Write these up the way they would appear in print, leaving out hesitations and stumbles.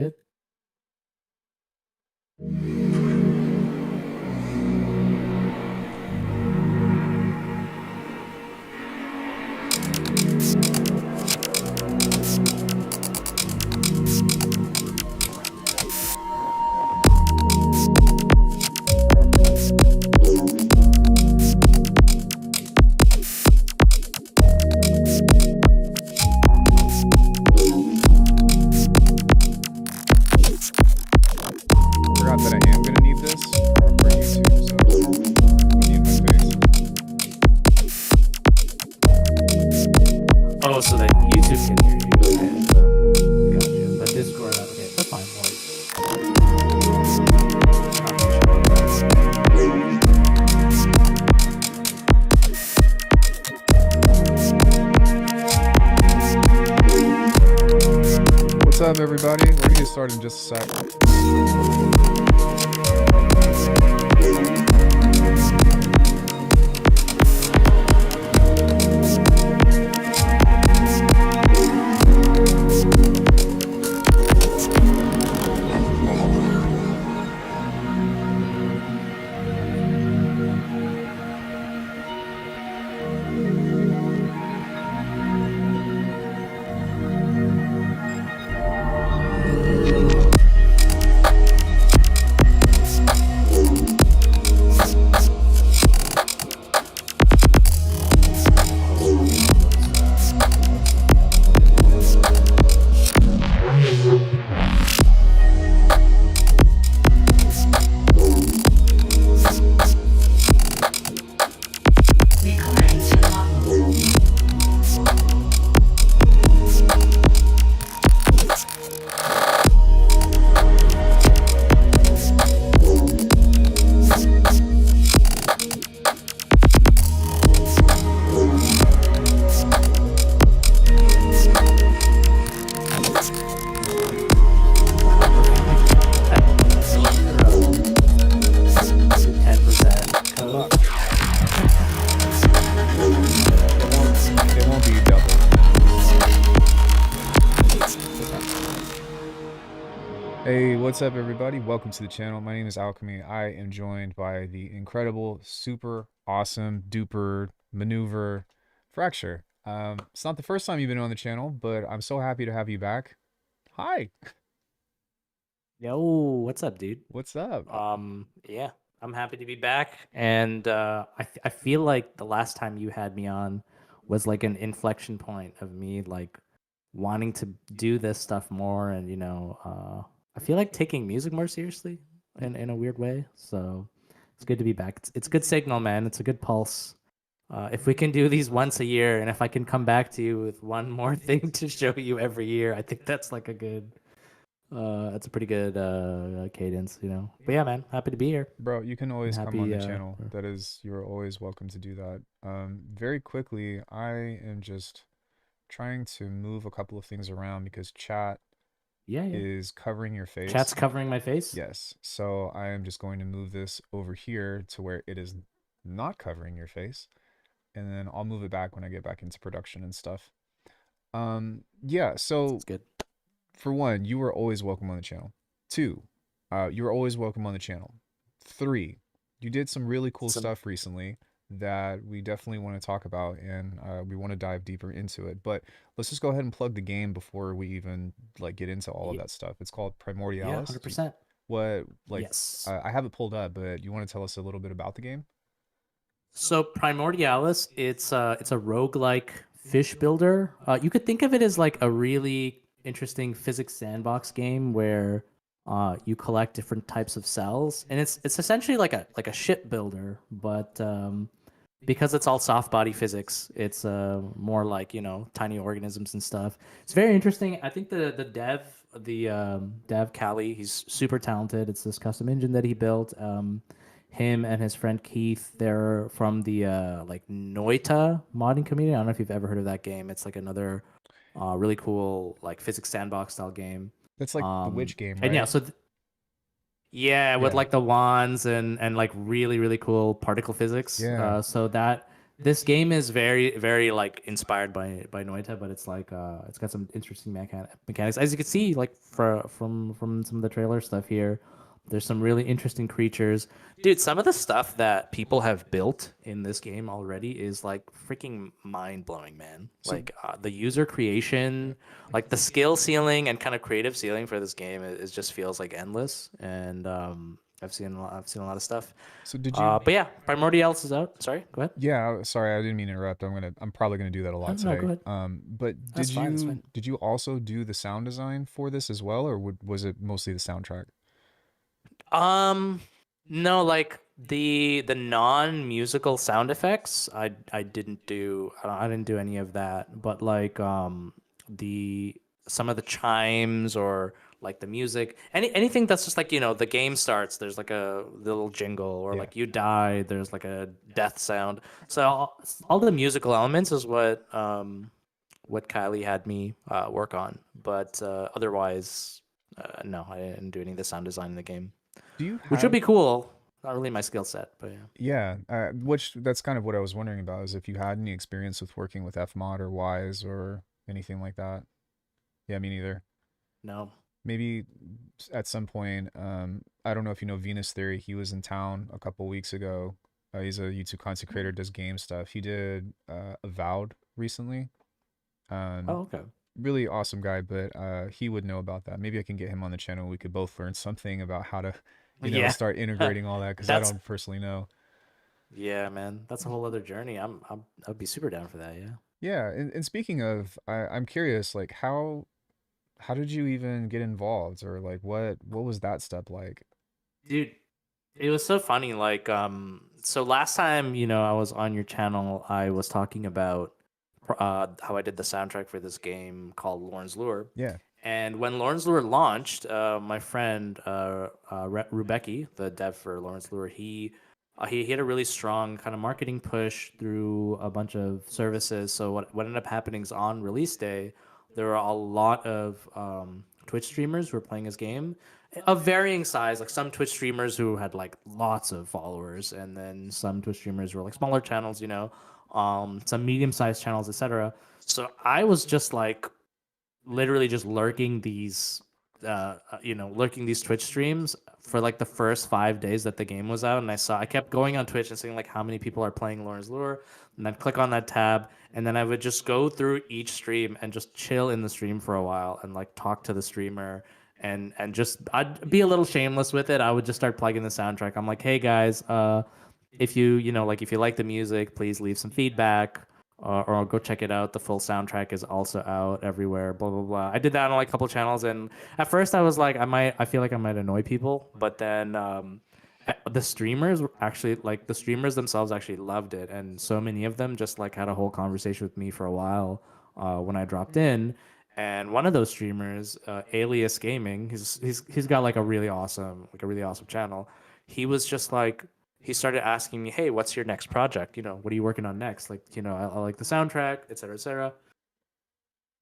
It. Forgot that I am gonna need this for YouTube, so I'll mute my face. Oh, so that YouTube can hear you. Okay. Gotcha. But Discord, okay, that's fine. No worries. What's up, everybody? We're gonna get started in just a sec. It won't be double. Hey, what's up, everybody? Welcome to the channel. My name is Alchemy. I am joined by the incredible, super awesome, duper maneuver Fracture. It's not the first time you've been on the channel, but I'm so happy to have you back. Hi. Yo, what's up, dude? What's up? Yeah, I'm happy to be back, and I feel like the last time you had me on was like an inflection point of me like wanting to do this stuff more, and I feel like taking music more seriously in a weird way. So it's good to be back. It's good signal, man. It's a good pulse. If we can do these once a year, and if I can come back to you with one more thing to show you every year, I think that's like a good. That's a pretty good cadence, But yeah, man, happy to be here. Bro, you can always come on Happy. the channel. You're always welcome to do that. Very quickly, I am just trying to move a couple of things around because chat Yeah. is covering your face. Chat's covering my face. Yes. So I am just going to move this over here to where it is not covering your face. And then I'll move it back when I get back into production and stuff. Yeah, so It's good. for one, you are always welcome on the channel. Two, you are always welcome on the channel. Three, you did some really cool stuff recently that we definitely want to talk about, and we want to dive deeper into it. But let's just go ahead and plug the game before we even like get into all of that stuff. It's called Primordialis. Yeah, 100%. What Yes. I have it pulled up, but you want to tell us a little bit about the game? So Primordialis, it's a roguelike fish builder. You could think of it as like a really interesting physics sandbox game where you collect different types of cells, and it's essentially like a ship builder, but because it's all soft body physics, it's more like tiny organisms and stuff. It's very interesting. I think the dev Callie, he's super talented. It's this custom engine that he built. Him and his friend Keith, they're from the like Noita modding community. I don't know if you've ever heard of that game. It's like another really cool like physics sandbox style game. That's like the witch game, right? And yeah, so with like the wands and like really really cool particle physics. Yeah. So that this game is very like inspired by Noita, but it's like it's got some interesting mechanics. As you can see, like from some of the trailer stuff here, there's some really interesting creatures. Dude, some of the stuff that people have built in this game already is like freaking mind-blowing, man. So Like the user creation, like the skill ceiling and kind of creative ceiling for this game is just feels like endless. And I've seen a lot of stuff. so did you But yeah, Primordialis is out. Sorry, go ahead. Yeah, sorry, I didn't mean to interrupt. I'm probably gonna do that a No, lot no, go today. ahead. But That's fine. That's fine. did you also do the sound design for this as well, or was it mostly the soundtrack? Um, no, like the non-musical sound effects, I didn't do. I didn't do any of that. But like the some of the chimes or like the music, anything that's just like the game starts. There's like a little jingle, or Yeah. like you die. There's like a death sound. So all the musical elements is what Kylie had me work on. But otherwise, no, I didn't do any of the sound design in the game. Do you Which would have be cool. Not really my skill set, but yeah. Yeah, which that's kind of what I was wondering about is if you had any experience with working with Fmod or Wise or anything like that. Yeah, me neither. No. Maybe at some point, I don't know if you know Venus Theory. He was in town a couple weeks ago. He's a YouTube content creator, does game stuff. He did Avowed recently. Oh, Um, okay. really awesome guy, but he would know about that. Maybe I can get him on the channel. We could both learn something about how to, Yeah. start integrating all that because I That's don't personally know. yeah, man. That's a whole other journey. I'd be super down for that, yeah. Yeah, and speaking of, I'm curious, like how did you even get involved, or like what was that step like? Dude, it was so funny. Like, so last time, I was on your channel, I was talking about how I did the soundtrack for this game called Lawrence Lure. Yeah, And when Lawrence Lure launched, my friend Rubecki, the dev for Lawrence Lure, he had a really strong kind of marketing push through a bunch of services. So what ended up happening is on release day, there were a lot of Twitch streamers who were playing his game of varying size. Like some Twitch streamers who had like lots of followers, and then some Twitch streamers who were like smaller channels, some medium-sized channels, etc. So I was just like literally just lurking these Twitch streams for like the first 5 days that the game was out, and I kept going on Twitch and seeing like how many people are playing Lawrence Lure, and then click on that tab, and then I would just go through each stream and just chill in the stream for a while and like talk to the streamer. And just I'd be a little shameless with it. I would just start plugging the soundtrack. I'm like, hey guys, if if you like the music, please leave some feedback, or go check it out. The full soundtrack is also out everywhere. Blah blah blah. I did that on like a couple channels, and at first I was like, I feel like I might annoy people, but then the streamers the streamers themselves actually loved it, and so many of them just like had a whole conversation with me for a while when I dropped in. And one of those streamers, Alias Gaming, he's got like a really awesome channel. He was just like he started asking me, "Hey, what's your next project? What are you working on next? Like, I like the soundtrack, et cetera, et cetera."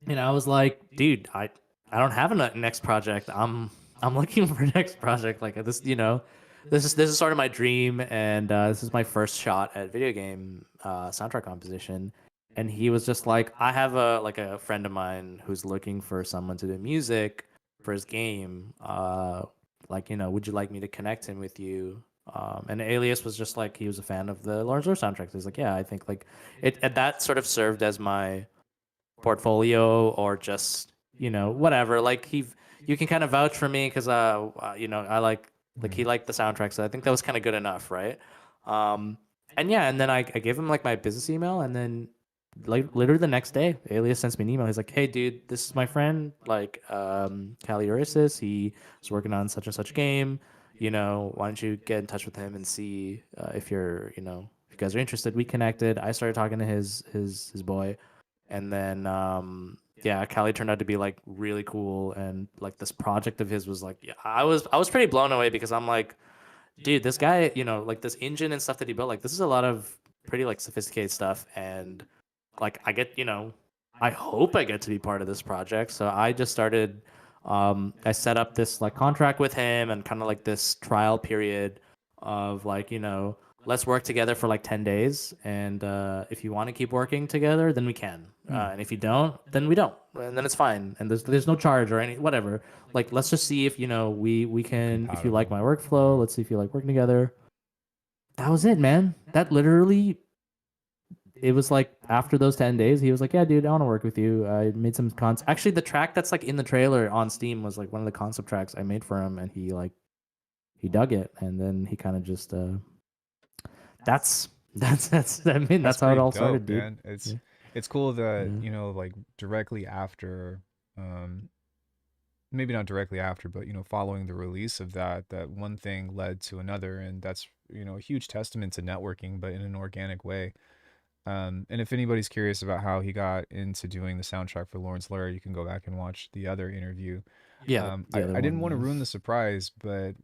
And I was like, "Dude, I don't have a next project. I'm looking for a next project like this. This is sort of my dream, and this is my first shot at video game soundtrack composition." And he was just like, "I have a friend of mine who's looking for someone to do music for his game. Would you like me to connect him with you?" And Alias was just like he was a fan of the Lawrence Lore soundtrack. So he's like, yeah, I think like that sort of served as my portfolio, or just whatever. Like you can kind of vouch for me because I like Mhm. he liked the soundtrack, so I think that was kind of good enough, right? Um, and yeah, and then I gave him like my business email, and then like literally the next day, Alias sends me an email. He's like, "Hey, dude, this is my friend, like Cali Urisis. He's working on such and such game. Why don't you get in touch with him and see if if you guys are interested." We connected. I started talking to his boy, and then yeah, Cali turned out to be like really cool, and like this project of his was like, yeah, I was pretty blown away because I'm like, dude, this guy, like this engine and stuff that he built, like this is a lot of pretty like sophisticated stuff, and like I hope I get to be part of this project. So I just started I set up this like contract with him, and kind of like this trial period of like let's work together for like 10 days, and if you want to keep working together, then we can, and if you don't, then we don't, and then it's fine, and there's no charge or any whatever. Like, let's just see if we can, if you like Compatible. my workflow, let's see if you like working together. That was it, man. That literally, it was like after those 10 days, he was like, yeah, dude, I want to work with you. I made some cons. Actually, the track that's like in the trailer on Steam was like one of the concept tracks I made for him, and he dug it, and then he kind of just that's I mean, That's that's how it pretty all dope, started, dude. man. Yeah. It's cool that, Yeah. you know, like directly after, um, maybe not directly after, but you know, following the release of that, that one thing led to another, and that's, you know, a huge testament to networking, but in an organic way. And if anybody's curious about how he got into doing the soundtrack for Lawrence Lawyer, you can go back and watch the other interview. Yeah, the other I didn't one. want to Yeah. ruin the surprise, but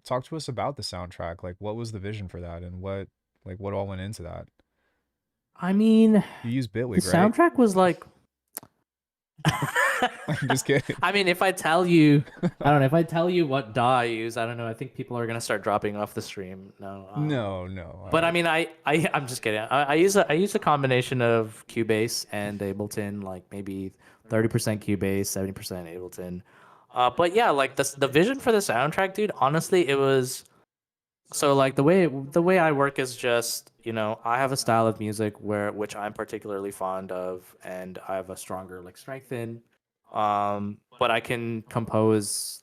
talk to us about the soundtrack. Like, what was the vision for that, and what all went into that? I mean, You use the Bitwig, right? soundtrack was like I'm just kidding. I mean, if I tell you, I don't know, if I tell you what DAW I use, I don't know, I think people are gonna start dropping off the stream. No. No, no. But I mean, I'm just kidding. I use a combination of Cubase and Ableton, like maybe 30% Cubase, 70% Ableton. But yeah, like the vision for the soundtrack, dude. Honestly, it was so like the way I work is just, I have a style of music which I'm particularly fond of, and I have a stronger like strength in. But I can compose,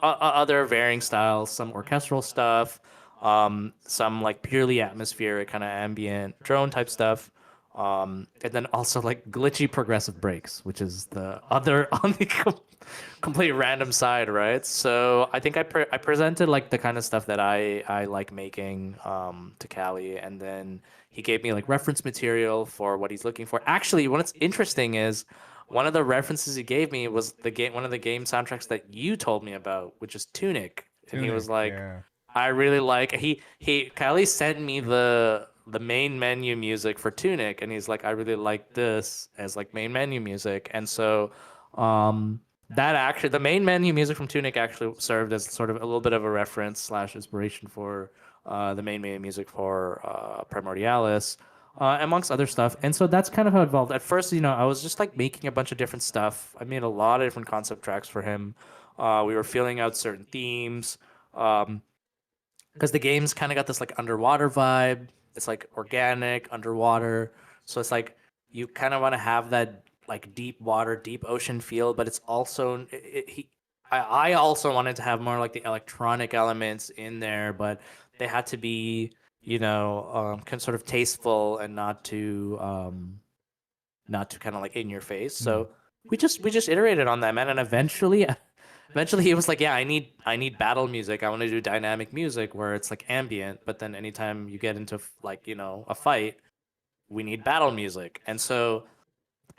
other varying styles, some orchestral stuff, some like purely atmospheric kind of ambient drone type stuff. And then also like glitchy progressive breaks, which is the other on the complete random side, right? So I think I presented like the kind of stuff that I like making to Callie, and then he gave me like reference material for what he's looking for. Actually, what's interesting is one of the references he gave me was one of the game soundtracks that you told me about, which is Tunic, and he Tunic, was like, yeah. I really like he Kylie sent me the main menu music for Tunic, and he's like, I really like this as like main menu music. And so that actually, the main menu music from Tunic actually served as sort of a little bit of a reference slash inspiration for the main menu music for Primordialis, amongst other stuff. And so that's kind of how it evolved. At first, I was just like making a bunch of different stuff. I made a lot of different concept tracks for him. We were filling out certain themes. Um, because the game's kind of got this like underwater vibe. It's like organic underwater, so it's like you kind of want to have that like deep water, deep ocean feel, but it's also I also wanted to have more like the electronic elements in there, but they had to be sort of tasteful and not too kind of like in your face. So we just iterated on that, man, and eventually he was like, yeah, I need battle music. I want to do dynamic music where it's like ambient, but then anytime you get into like, a fight, we need battle music. And so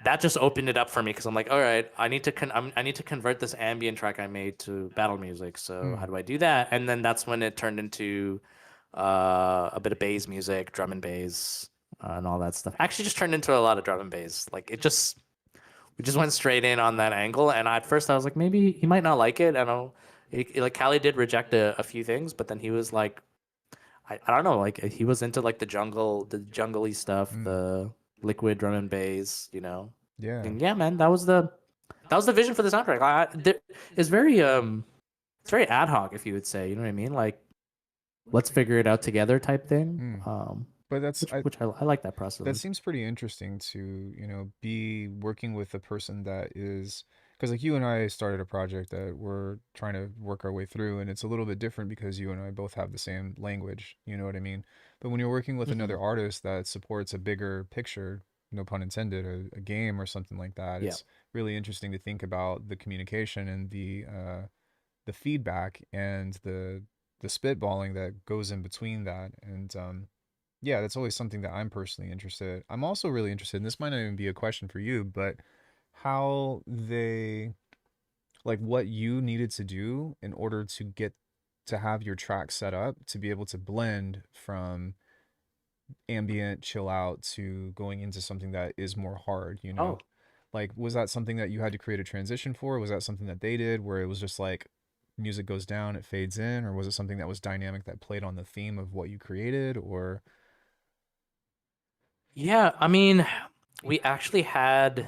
that just opened it up for me because I'm like, all right, I need to convert this ambient track I made to battle music. So how Mm. do I do that? And then that's when it turned into a bit of bass music, drum and bass, and all that stuff. Actually, just turned into a lot of drum and bass. Like we just went straight in on that angle. And at first, I was like, maybe he might not like it. I don't know. Like Callie did reject a few things, but then he was like, I don't know, like he was into like the jungly stuff, Mm. the liquid drum and bass, Yeah. And yeah, man, that was the vision for the soundtrack. It's very ad hoc, if you would say, you know what I mean? Like, let's figure it out together type thing. Mm. But Which I like that process. that seems pretty interesting to, you know, be working with a person that is, because like you and I started a project that we're trying to work our way through, and it's a little bit different because you and I both have the same language, you know what I mean? But when you're working with Hmm. another artist that supports a bigger picture, no pun intended, a game or something like that, Yeah. it's really interesting to think about the communication and the feedback and the spitballing that goes in between that. And yeah, that's always something that I'm personally interested. I'm also really interested, and this might not even be a question for you, but how they, like, what you needed to do in order to get to have your track set up to be able to blend from ambient chill out to going into something that is more hard, you know? Oh, Like, was that something that you had to create a transition for? Was that something that they did where it was just like music goes down, it fades in, or was it something that was dynamic that played on the theme of what you created? Or Yeah, I mean, we actually had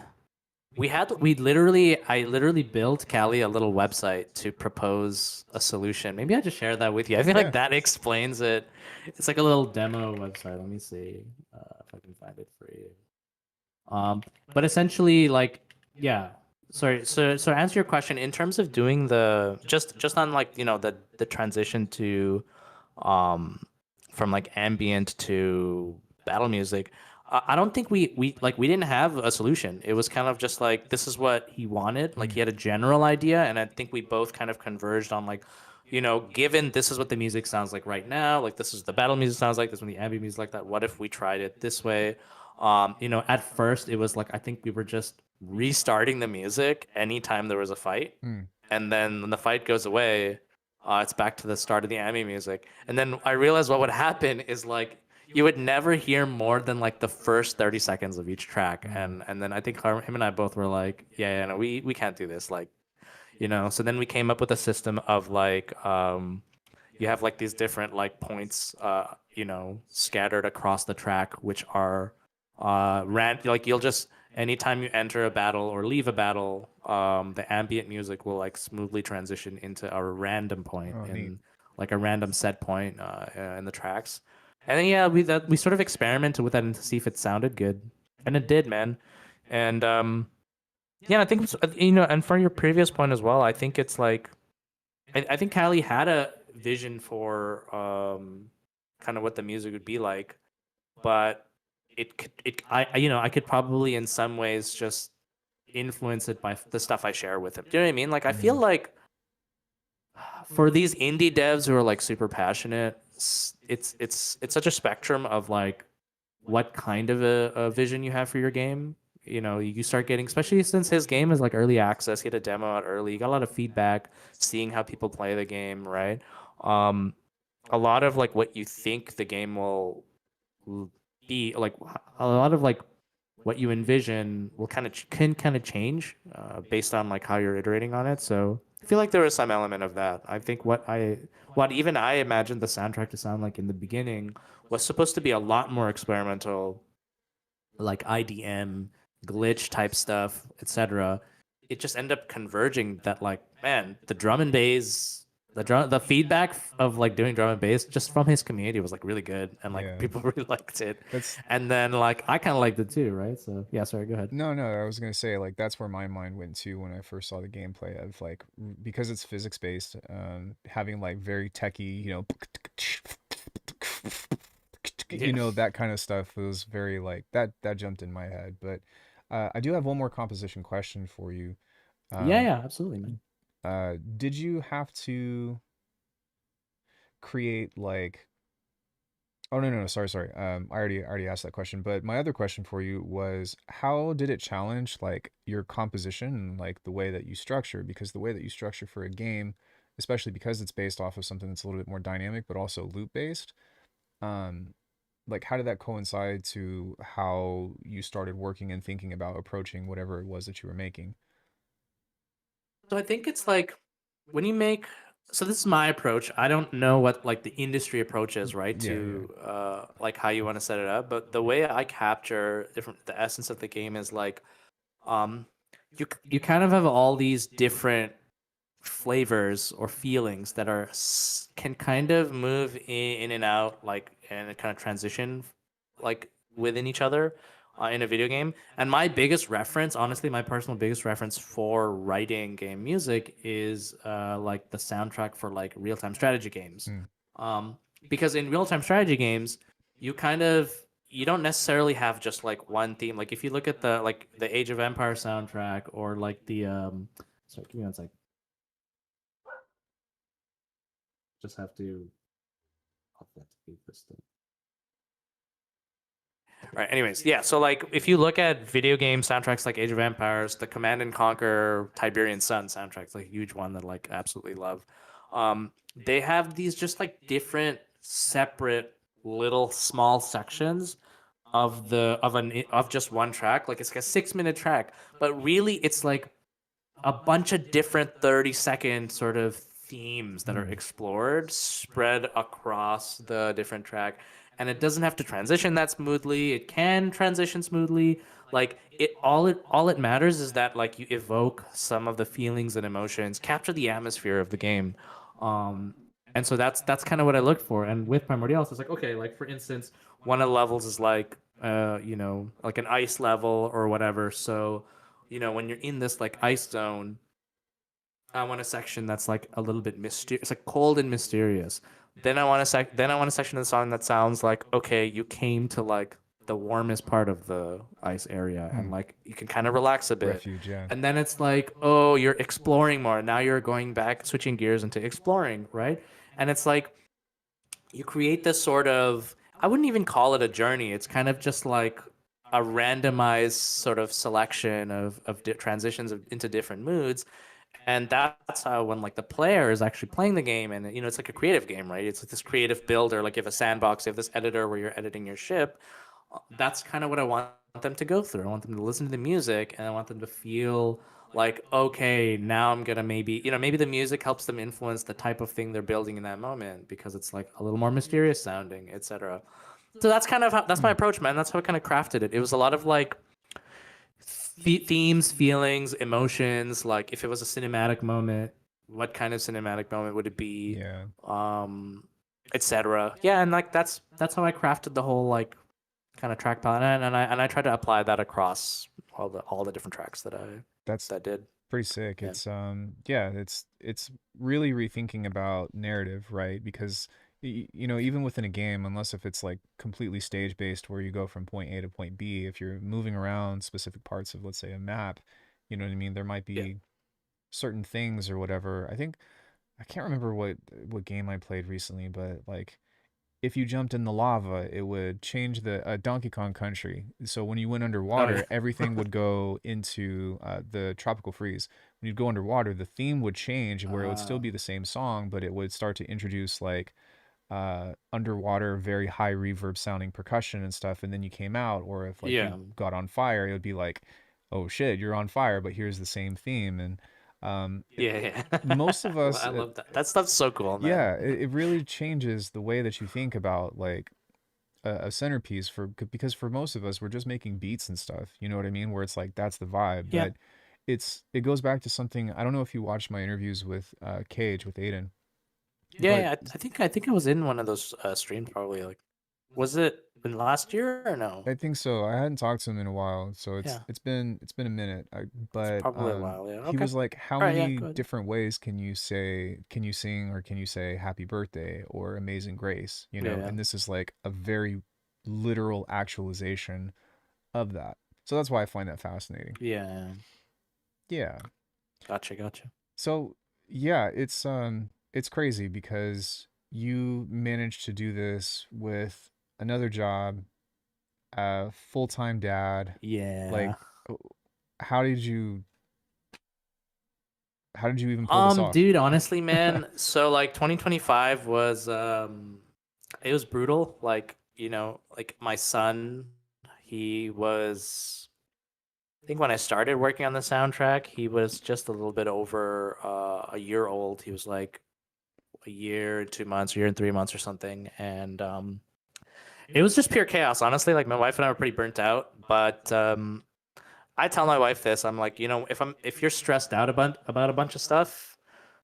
I literally built Callie a little website to propose a solution. Maybe I just share that with you. I feel yeah, like that explains it. It's like a little demo website. Let me see if I can find it for you. But essentially, like, yeah. Sorry. So to answer your question, in terms of doing the just on like the transition to um from like ambient to battle music, I don't think we didn't have a solution. It was kind of just like this is what he wanted. Like mm, he had a general idea, and I think we both kind of converged on like, given this is what the music sounds like right now, like this is the battle music sounds like this, when the ambient music like that. What if we tried it this way? At first it was like I think we were just restarting the music anytime there was a fight, mm, and then when the fight goes away, it's back to the start of the anime music. And then I realized what would happen is like you would never hear more than like the first 30 seconds of each track, mm, and then I think him and I both were like, yeah, no, we can't do this, like, So then we came up with a system of like you have like these different like points scattered across the track, which are like you'll just anytime you enter a battle or leave a battle, the ambient music will like smoothly transition into a random point oh, neat. in like a random set point in the tracks. And then yeah, we sort of experimented with that and to see if it sounded good, and it did, man. And yeah, I think and for your previous point as well, I think it's like I think Callie had a vision for kind of what the music would be like, but I could probably in some ways just influence it by the stuff I share with him. Do you know what I mean? Like I feel Mhm. like for these indie devs who are like super passionate, it's such a spectrum of like what kind of a vision you have for your game. You start getting, especially since his game is like early access, he had a demo out early, you got a lot of feedback, seeing how people play the game, right? Um, a lot of like what you think the game will be like, a lot of like what you envision will can kind of change based on like how you're iterating on it. So I feel like there was some element of that. I think what even I imagined the soundtrack to sound like in the beginning was supposed to be a lot more experimental, like IDM, glitch type stuff, etc. It just ended up converging that like, man, the drum and bass, the feedback of like doing drum and bass just from his community was like really good, and like Yeah, people really liked it. that's And then like I kind of liked it too, right? So yeah, sorry, go ahead. no, no. I was gonna say like that's where my mind went to when I first saw the gameplay of like because it's physics based, having like very techy, Yeah. that kind of stuff was very like that jumped in my head. But I do have one more composition question for you. Yeah, Um, yeah, absolutely, man. did you have to create like Oh no, no, no, sorry, sorry. I already asked that question, but my other question for you was how did it challenge like your composition and like the way that you structure? Because the way that you structure for a game, especially because it's based off of something that's a little bit more dynamic but also loop based, um, like how did that coincide to how you started working and thinking about approaching whatever it was that you were making? So I think it's like when you make so this is my approach. I don't know what like the industry approach is, right? Yeah, yeah. To like how you want to set it up, but the way I capture different the essence of the game is like um you kind of have all these different flavors or feelings that can kind of move in and out like and kind of transition like within each other in a video game. And my biggest reference, honestly, my personal biggest reference for writing game music is like the soundtrack for like real-time strategy games. Mm, um because in real-time strategy games you kind of you don't necessarily have just like one theme. Like if you look at the Age of Empire soundtrack, or like the sorry, give me one sec. Just have to authenticate this thing. Right. Anyways, yeah. So like, if you look at video game soundtracks like Age of Empires, the Command and Conquer Tiberian Sun soundtrack's like a huge one that like absolutely love. They have these just like different, separate little small sections of just one track. Like it's like a 6 minute track, but really it's like a bunch of different 30-second sort of themes that are Mm. explored spread across the different track, and it doesn't have to transition that smoothly. It can transition smoothly. Like all it matters is that like you evoke some of the feelings and emotions, capture the atmosphere of the game. um and so that's kind of what I look for. And with Primordialis, it's like, okay, like for instance, one of the levels is like like an ice level or whatever. So when you're in this like ice zone, I want a section that's like a little bit mysterious. It's like cold and mysterious. Then I want a section of the song that sounds like, okay, you came to like the warmest part of the ice area and Hmm. like you can kind of relax a bit. Refuge, yeah. And then it's like, oh, you're exploring more. Now you're going back, switching gears into exploring, right? And it's like you create this sort of, I wouldn't even call it a journey. It's kind of just like a randomized sort of selection of transitions into different moods. And that's how, when like the player is actually playing the game, and it's like a creative game, right? It's like this creative builder. Like you have a sandbox, you have this editor where you're editing your ship. That's kind of what I want them to go through. I want them to listen to the music, and I want them to feel like, okay, now I'm gonna maybe the music helps them influence the type of thing they're building in that moment because it's like a little more mysterious sounding, etc. So that's kind of that's my Hmm. approach, man. That's how I kind of crafted it. It was a lot of like themes, feelings, emotions. Like if it was a cinematic moment, what kind of cinematic moment would it be? Yeah. Etc. Yeah, and like that's how I crafted the whole like kind of track palette, and I try to apply that across all the different tracks That's that did. pretty sick. Yeah. It's yeah, it's really rethinking about narrative, right? Because even within a game, unless if it's like completely stage based where you go from point A to point B, if you're moving around specific parts of, let's say, a map, you know what I mean, there might Yeah. be certain things or whatever. I can't remember what game I played recently, but like if you jumped in the lava, it would change the Donkey Kong Country. So when you went Oh yeah. underwater, everything would go into the tropical freeze. When you'd go underwater, the theme would change where it would still uh, be the same song, but it would start to introduce like underwater, very high reverb sounding percussion and stuff. And then you came out, or if like you yeah. got on fire, it would be like, oh shit, you're on fire, but here's the same theme. And Yeah. most of Well, us, I love that. That stuff's so cool, man. yeah, it really changes the way that you think about like a centerpiece because for most of us we're just making beats and stuff, you know what I mean, where it's like that's the vibe. Yeah. But it goes back to something. I don't know if you watched my interviews with Cage with Aiden, Yeah, but yeah. I think I was in one of those streams probably. Like, was it in last year or no? I think so. I hadn't talked to him in a while, so Yeah, it's been a minute. it's But probably a while. Yeah. he Okay. was like, how All right. Yeah. many Go ahead. different ways can you sing, or can you say happy birthday or amazing grace, you know? Yeah. And this is like a very literal actualization of that. So that's why I find that fascinating. Yeah. Yeah. Gotcha. Gotcha. So yeah, it's crazy because you managed to do this with another job, a full-time dad. Like Yeah. uh, how did you even pull this off? Dude, honestly, man, so like 2025 was it was brutal. Like, like my son, he was, I think when I started working on the soundtrack, he was just a little bit over a year old. He was like a year and 2 months, a year and 3 months or something. And it was just pure chaos, honestly. Like my wife and I were pretty burnt out, but I tell my wife this. I'm like, if you're stressed out about a bunch of stuff,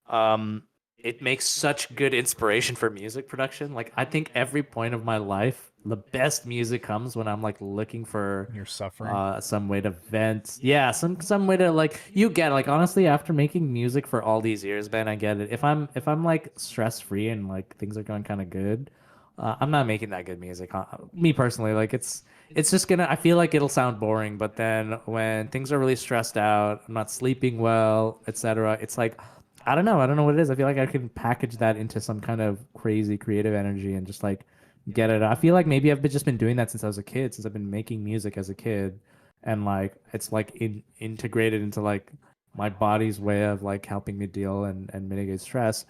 um, it makes such good inspiration for music production. Like I think every point of my life, the best music comes when I'm like looking for When you're suffering? some way to vent. Yeah, some way to like, you get it. Like honestly, after making music for all these years, man, I get it. If I'm like stress free and like things are going kind of good, I'm not making that good music. Me personally, like it's just gonna, I feel like it'll sound boring, but then when things are really stressed out, I'm not sleeping well, etc., it's like I don't know what it is. I feel like I can package that into some kind of crazy creative energy and just like get it. I feel like maybe just been doing that since I was a kid, since I've been making music as a kid, and like it's like integrated into like my body's way of like helping me deal and mitigate stress.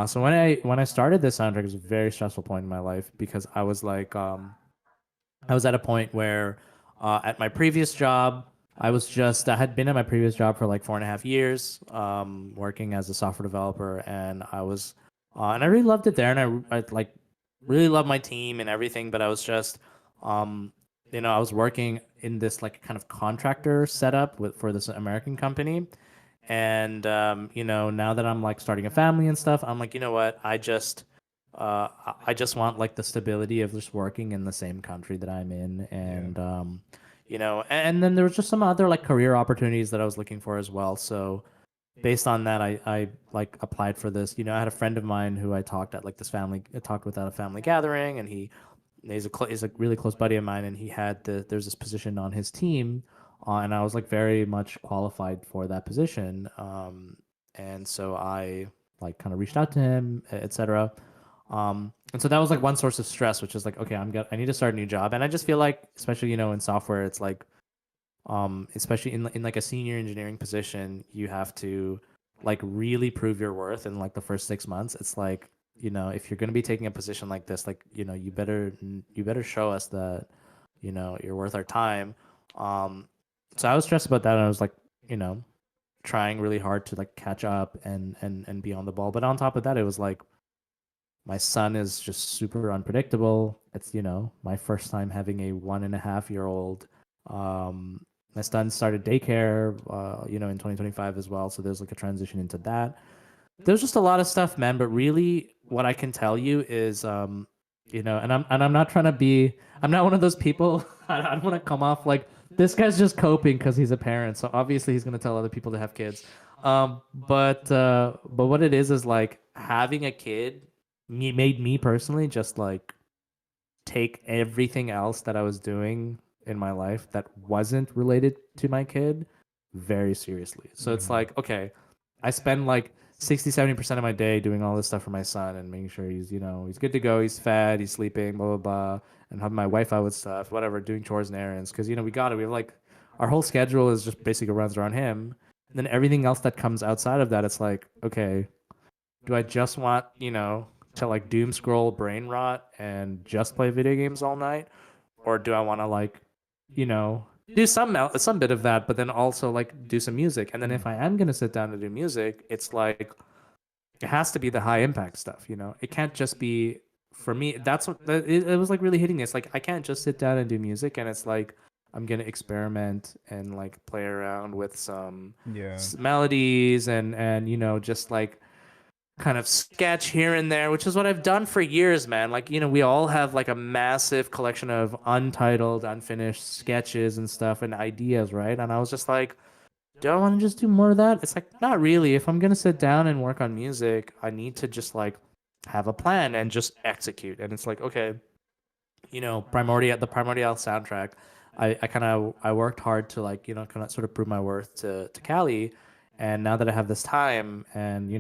So when I started this soundtrack, it was a very stressful point in my life because I was at a point where at my previous job, I had been at my previous job for like 4.5 years, working as a software developer, and and I really loved it there, and I like really loved my team and everything, but I was just, um, I was working in this like kind of contractor setup for this American company, and now that I'm like starting a family and stuff, I'm like, you know what, I just want like the stability of just working in the same country that I'm in, and and then there was just some other like career opportunities that I was looking for as well. So based on that, I like applied for this. I had a friend of mine who I talked with at a family gathering, and he's a really close buddy of mine, and there's this position on his team, and I was like very much qualified for that position. And so I like kind of reached out to him, etc. And so that was like one source of stress, which is like, okay, I need to start a new job, and I just feel like, especially in software, it's like, especially in like a senior engineering position, you have to like really prove your worth in like the first 6 months. It's like, if you're going to be taking a position like this, like, you better show us that, you're worth our time. So I was stressed about that, and I was like, trying really hard to like catch up and be on the ball. But on top of that, it was like, my son is just super unpredictable. It's, my first time having a 1.5-year-old. My son started daycare, in 2025 as well. So there's like a transition into that. There's just a lot of stuff, man. But really, what I can tell you is, and I'm not trying to be, I'm not one of those people. I don't want to come off like this guy's just coping because he's a parent. So obviously he's gonna tell other people to have kids. But what it is like having a kid made me personally just like take everything else that I was doing in my life that wasn't related to my kid very seriously. So it's like, okay, I spend like 60-70% of my day doing all this stuff for my son and making sure he's good to go, he's fed, he's sleeping, blah blah blah, and helping my wife out with stuff, whatever, doing chores and errands, because we have like our whole schedule is just basically runs around him. And then everything else that comes outside of that, it's like, okay, do I just want, to like doom scroll brain rot and just play video games all night? Or do I want to like, do some bit of that, but then also like do some music? And then if I am going to sit down to do music, it's like, it has to be the high impact stuff, It can't just be, for me, that's what, it was like really hitting me. It's like, I can't just sit down and do music. And it's like, I'm going to experiment and like play around with some melodies and, just like, kind of sketch here and there, which is what I've done for years, man. Like, we all have like a massive collection of untitled, unfinished sketches and stuff and ideas, right? And I was just like, do I want to just do more of that? It's like, not really. If I'm going to sit down and work on music, I need to just like have a plan and just execute. And it's like, okay, the Primordial soundtrack, I worked hard to like, kind of sort of prove my worth to Cali. And now that I have this time and,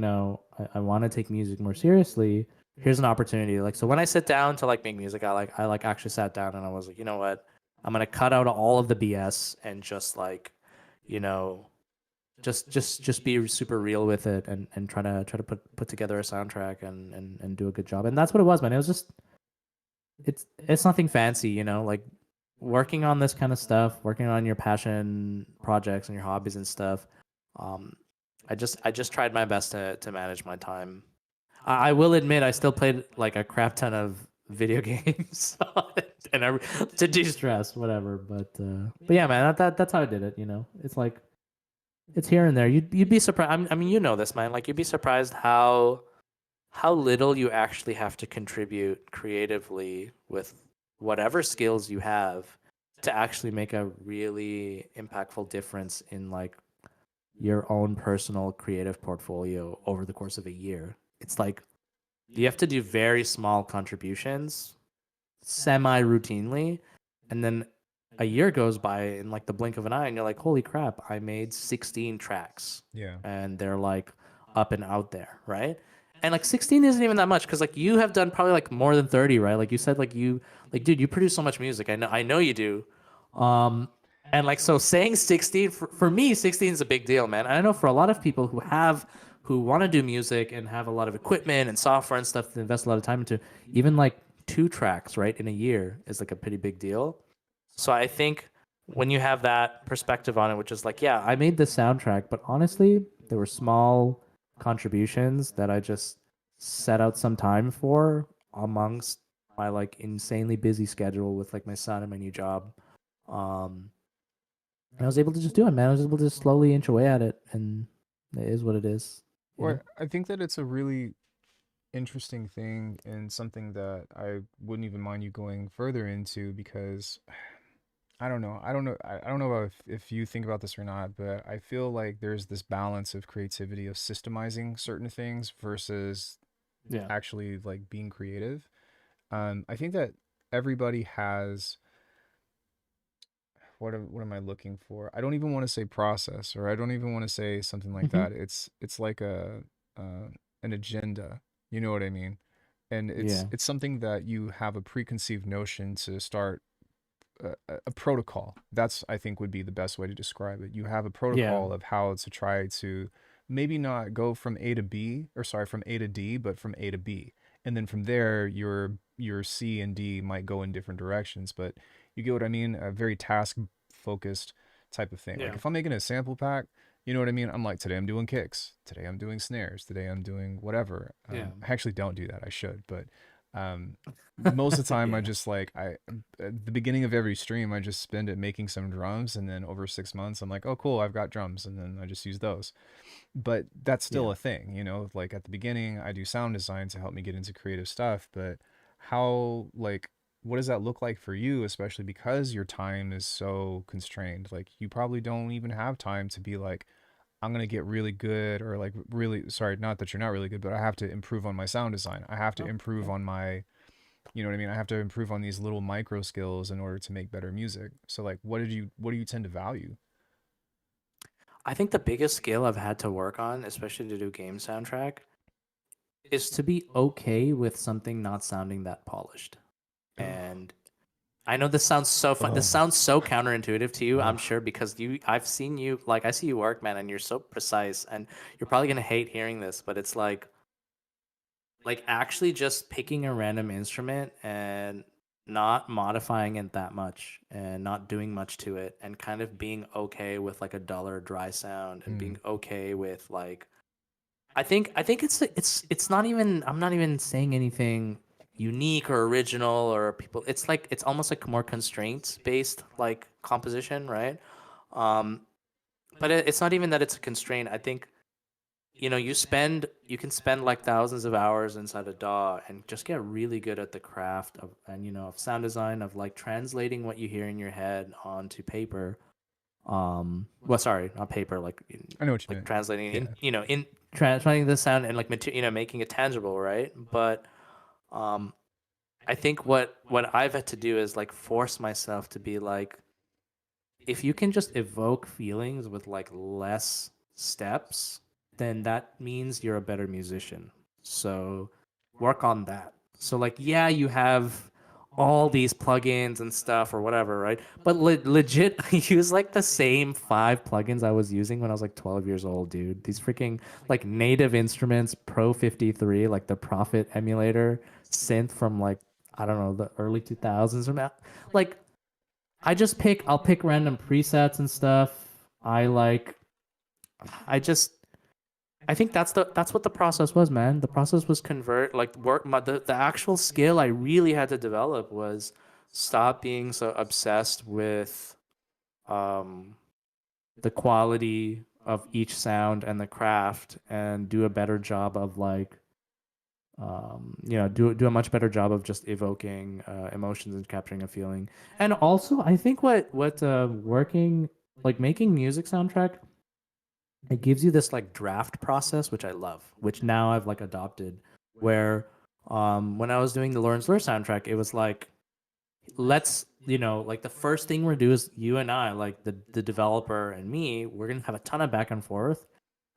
I want to take music more seriously, here's an opportunity. Like, so when I sit down to like make music, I actually sat down and I was like, you know what? I'm going to cut out all of the BS and just like, you know, just be super real with it and try to put together a soundtrack and do a good job. And that's what it was, man. It was just, it's nothing fancy, like working on this kind of stuff, working on your passion projects and your hobbies and stuff. I just tried my best to manage my time. I will admit I still played like a crap ton of video games and to de-stress, whatever. But yeah, man, that's how I did it. It's like it's here and there. You'd be surprised. I mean, this, man. Like you'd be surprised how little you actually have to contribute creatively with whatever skills you have to actually make a really impactful difference in like your own personal creative portfolio over the course of a year. It's like you have to do very small contributions semi routinely, and then a year goes by in like the blink of an eye and you're like, holy crap, I made 16 tracks. Yeah. And they're like up and out there, right? And like 16 isn't even that much because like you have done probably like more than 30, right? Like you said, like dude, you produce so much music. I know you do. And like, so saying 16 for me, 16 is a big deal, man. And I know for a lot of people who want to do music and have a lot of equipment and software and stuff to invest a lot of time into, even like 2 tracks, right, in a year is like a pretty big deal. So I think when you have that perspective on it, which is like, yeah, I made the soundtrack, but honestly, there were small contributions that I just set out some time for amongst my like insanely busy schedule with like my son and my new job. Um, and I was able to just do it, man. I was able to just slowly inch away at it, and it is what it is, you know? Well, I think that it's a really interesting thing and something that I wouldn't even mind you going further into because I don't know. I don't know about if you think about this or not, but I feel like there's this balance of creativity of systemizing certain things versus Yeah. actually like being creative. I think that everybody has what am I looking for? I don't even want to say process or I don't even want to say something like Hmm. that. It's like a an agenda. You know what I mean? And Yeah. it's something that you have a preconceived notion to start a protocol. That's I think would be the best way to describe it. You have a Yeah. protocol of how to try to maybe not go from A to B or sorry from A to D, but from A to B, and then from there your C and D might go in different directions. But you get what I mean? A very task focused type of thing. Like Yeah. if I'm making a sample pack, you know what I mean? I'm like today I'm doing kicks, today I'm doing snares, today I'm doing whatever. Yeah. I actually don't do that. I should, but um, most of the time I Yeah. just like I at the beginning of every stream I just spend it making some drums and then over 6 months I'm like, oh cool, I've got drums, and then I just use those. But that's still Yeah. a thing, you know, like at the beginning I do sound design to help me get into creative stuff, but how like what does that look like for you, especially because your time is so constrained? Like you probably don't even have time to be like, I'm gonna get really good, or like really sorry, not that you're not really good, but I have to improve on my sound design. I have to Oh, improve yeah. on my, you know what I mean? I have to improve on these little micro skills in order to make better music. So like what do you tend to value? I think the biggest skill I've had to work on, especially to do game soundtrack, is to be okay with something not sounding that polished. And I know this sounds so fun. This sounds so counterintuitive to you, I'm sure, because I've seen you, like, I see you work, man, and you're so precise. And you're probably gonna hate hearing this, but it's like actually just picking a random instrument and not modifying it that much and not doing much to it and kind of being okay with like a duller dry sound and Mm, being okay with like I think it's not even I'm not even saying anything unique or original or people it's like it's almost like more constraints based like composition, right? Um but it's not even that it's a constraint. I think you can spend like thousands of hours inside a DAW and just get really good at the craft of and of sound design of like translating what you hear in your head onto paper. Well, sorry, not paper, I know what you like meant. translating in Yeah. translating the sound and like making it tangible, right? But um I think what I've had to do is like force myself to be like, if you can just evoke feelings with like less steps, then that means you're a better musician. So work on that. So like, yeah, you have all these plugins and stuff or whatever, right? But legit, I use like the same 5 plugins I was using when I was like 12 years old, dude. These freaking like Native Instruments Pro 53, like the Prophet emulator synth from like I don't know the early 2000s or that. Like I'll pick random presets and stuff. I like I just I think that's what the process was, man. The process was convert like the actual skill I really had to develop was stop being so obsessed with um the quality of each sound and the craft and do a better job of like do a much better job of just evoking emotions and capturing a feeling. And also I think what working like making music soundtrack, it gives you this like draft process which I love, which now I've like adopted, where when I was doing the Lawrence Lure soundtrack, it was like, let's like the first thing we're do is you and I, like the developer and me, we're gonna have a ton of back and forth,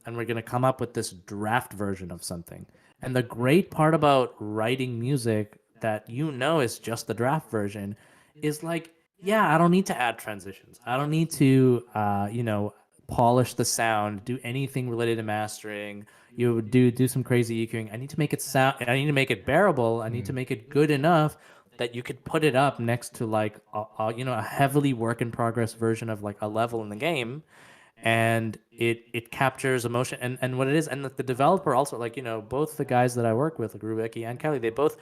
and we're going to come up with this draft version of something. And the great part about writing music that is just the draft version is like, yeah, I don't need to add transitions. I don't need to, polish the sound, do anything related to mastering. Do some crazy EQing. I need to make it sound. I need to make it bearable. I need to Mm, make it good enough that you could put it up next to like a heavily work in progress version of like a level in the game, and it captures emotion and what it is. And the developer also, like, both the guys that I work with, like Rubeki and Kelly, they both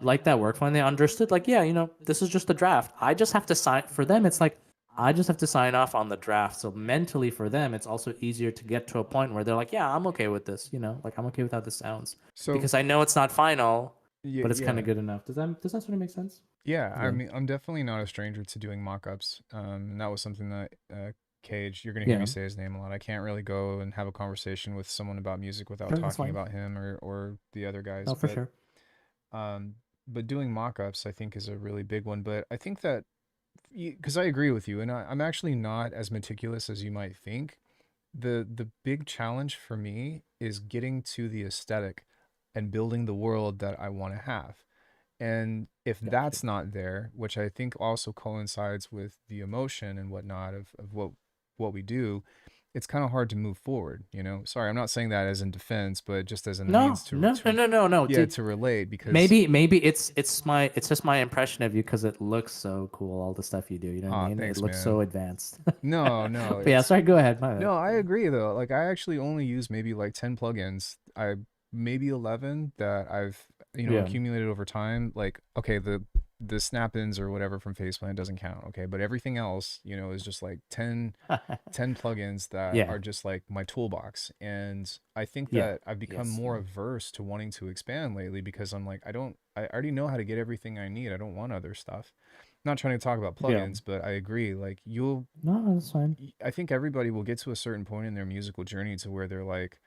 like that workflow, and they understood, like, yeah, this is just a draft. I just have to sign for them. It's like I just have to sign off on the draft. So mentally for them, it's also easier to get to a point where they're like, yeah, I'm okay with this, like I'm okay with how this sounds, So because I know it's not final, yeah, but it's kind yeah. of good enough. Does that sort of make sense? Yeah, I Yeah. mean, I'm definitely not a stranger to doing mock-ups. And that was something that Cage, you're gonna hear me Yeah. say his name a lot. I can't really go and have a conversation with someone about music without Sure, that's talking fine. about him or the other guys. No, for sure. Um, but doing mock-ups, I think, is a really big one. But I think that because I agree with you, and I'm actually not as meticulous as you might think. The big challenge for me is getting to the aesthetic and building the world that I want to have. And if Gotcha. that's not there, which I think also coincides with the emotion and whatnot of what we do, it's kind of hard to move forward, you know? Sorry, I'm not saying that as in defense, but just as in a No, means no, no, no, no, no, yeah, dude. to relate because Maybe it's just my impression of you because it looks so cool, all the stuff you do. You know what I mean? It thanks, looks man. so advanced. No, no, But yeah, it's sorry. Go ahead. My bad. no, I Yeah. agree though. Like I actually only use maybe like 10 plugins. I maybe 11 that I've, Yeah. accumulated over time. Like okay, the snap-ins or whatever from Faceplant doesn't count, okay? But everything else, is just like 10 plugins that Yeah. are just like my toolbox. And I think Yeah. that I've become Yes. more averse to wanting to expand lately because I'm like I already know how to get everything I need. I don't want other stuff. Not trying to talk about Yeah. plugins, but I agree. Like No, that's fine. I think everybody will get to a certain point in their musical journey to where they're like,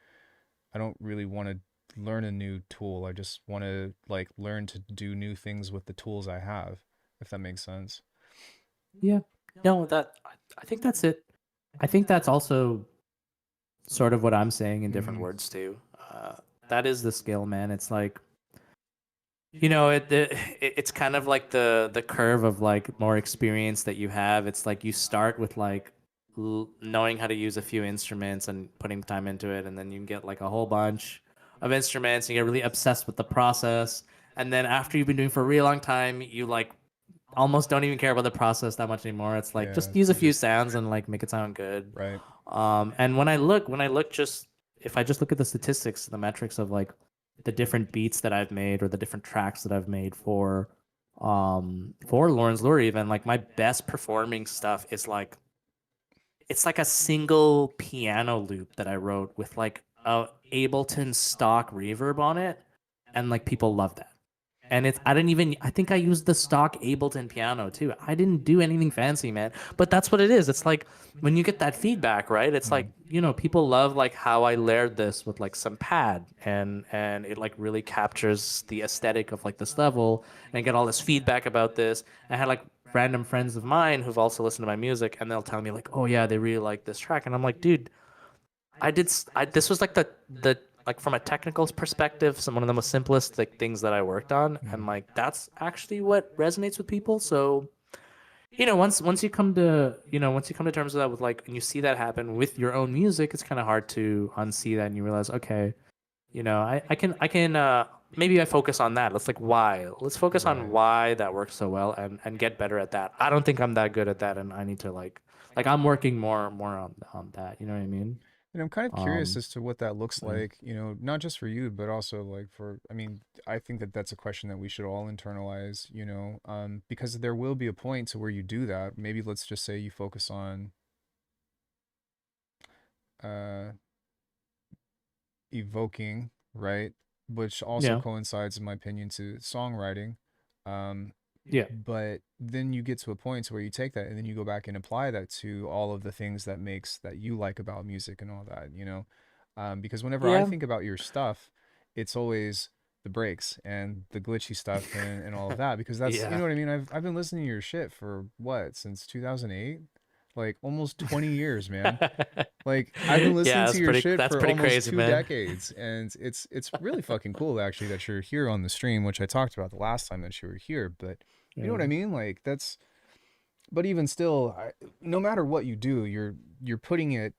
I don't really want to learn a new tool. I just want to like learn to do new things with the tools I have, if that makes sense. Yeah. No, I think that's it. I think that's also sort of what I'm saying in different Hmm. words too. That is the skill, man. It's like, it's kind of like the curve of like more experience that you have. It's like you start with like knowing how to use a few instruments and putting time into it, and then you can get like a whole bunch of instruments. And you get really obsessed with the process, and then after you've been doing for a really long time, you like almost don't even care about the process that much anymore. It's like Yeah, just use a you few just sounds and like make it sound good. right. And when I look just if I just look at the statistics, the metrics of like the different beats that I've made or the different tracks that I've made for Lawrence Lure, even like my best performing stuff is like it's like a single piano loop that I wrote with like a Ableton stock reverb on it, and like people love that. And I think I used the stock Ableton piano too. I didn't do anything fancy, man. But that's what it is. It's like when you get that feedback, right? It's Mm. like, people love like how I layered this with like some pad, and it like really captures the aesthetic of like this level, and I get all this feedback about this. I had like random friends of mine who've also listened to my music, and they'll tell me like, "Oh yeah, they really like this track." And I'm like, "Dude, this was like the like from a technical perspective, some one of the most simplest like things that I worked on, and Mm. like that's actually what resonates with people." So, once you come to terms with that, with like, and you see that happen with your own music, it's kind of hard to unsee that, and you realize, okay, I can maybe I focus on that. Let's focus on Right. why that works so well, and get better at that. I don't think I'm that good at that, and I need to like I'm working more on that. You know what I mean? And I'm kind of curious Um, as to what that looks yeah. like, not just for you, but also like I mean, I think that that's a question that we should all internalize, because there will be a point to where you do that. Maybe let's just say you focus on uh, evoking, right? Which also Yeah. coincides, in my opinion, to songwriting. Um, Yeah. but then you get to a point where you take that and then you go back and apply that to all of the things that you like about music and all that, because whenever I Yeah. think about your stuff, it's always the breaks and the glitchy stuff and all of that because that's you Yeah. know what I mean. I've been listening to your shit for what since 2008, like almost 20 years, man. Like I've been listening Yeah, to your shit that's for pretty almost crazy, two man. decades, and it's really fucking cool actually that you're here on the stream, which I talked about the last time that you were here. But you know Yeah. what I mean? Like that's. But even still, no matter what you do, you're putting it.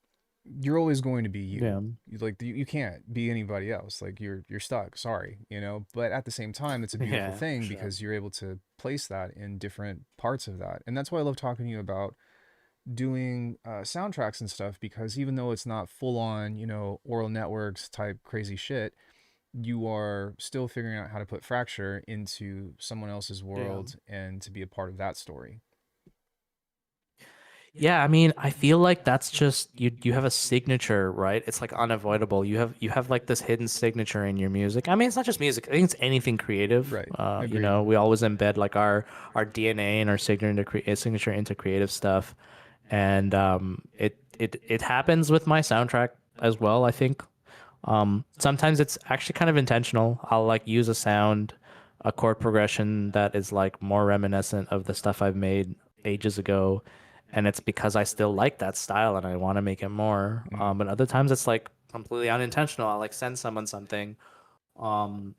you're always going to be you. Yeah. Like you can't be anybody else. Like you're stuck. Sorry, you know. But at the same time, it's a beautiful Yeah, for thing sure. because you're able to place that in different parts of that, and that's why I love talking to you about doing soundtracks and stuff. Because even though it's not full on, you know, Oral Networks type crazy shit, you are still figuring out how to put Fracture into someone else's Yeah. world and to be a part of that story. Yeah, I mean, I feel like that's just you have a signature, right? It's like unavoidable. You have like this hidden signature in your music. I mean, it's not just music. I think it's anything creative. Right. Agreed. You know, we always embed like our DNA and our signature into creative stuff. And it happens with my soundtrack as well, I think. Sometimes it's actually kind of intentional. I'll like use a sound, a chord progression that is like more reminiscent of the stuff I've made ages ago, and it's because I still like that style and I want to make it more. Mm. But other times it's like completely unintentional. I'll like send someone something, um,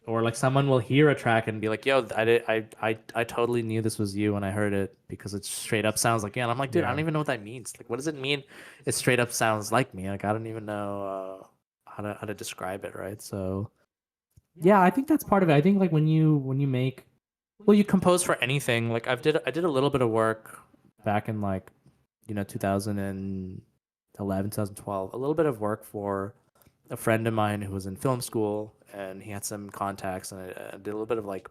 or like someone will hear a track and be like, "Yo, I totally knew this was you when I heard it because it straight up sounds like you." And I'm like, "Dude, I Yeah. don't even know what that means. Like, what does it mean? It straight up sounds like me. Like, I don't even know how to describe it, right?" So yeah, I think that's part of it. I think like when you make, well, you compose for anything. Like I did a little bit of work back in like 2011, 2012, a little bit of work for a friend of mine who was in film school, and he had some contacts, and I did a little bit of like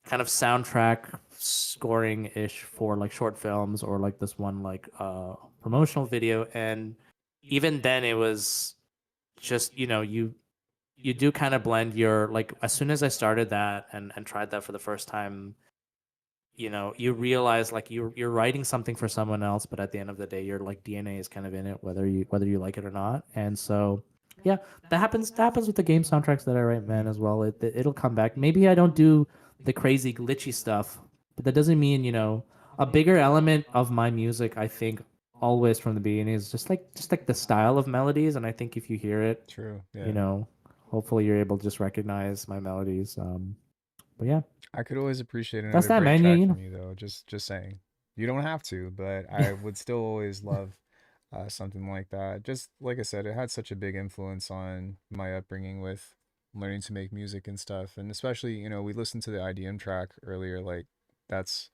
kind of soundtrack scoring ish for like short films or like this one like promotional video. And even then it was just you do kind of blend your, like, as soon as I started that and tried that for the first time, you realize like you're writing something for someone else, but at the end of the day, your like DNA is kind of in it, whether you like it or not. And so, yeah, that happens with the game soundtracks that I write, man, Mm. as well. It'll come back. Maybe I don't do the crazy glitchy stuff, but that doesn't mean a bigger element of my music. I think always from the beginning is just like the style of melodies, and I think if you hear it, True. you Yeah. know, hopefully you're able to just recognize my melodies. But yeah, I could always appreciate that's another that, great man. track You know. from you though. Just saying. You don't have to, but I would still always love something like that. Just like I said, it had such a big influence on my upbringing with learning to make music and stuff. And especially, you know, we listened to the IDM track earlier. Like that's,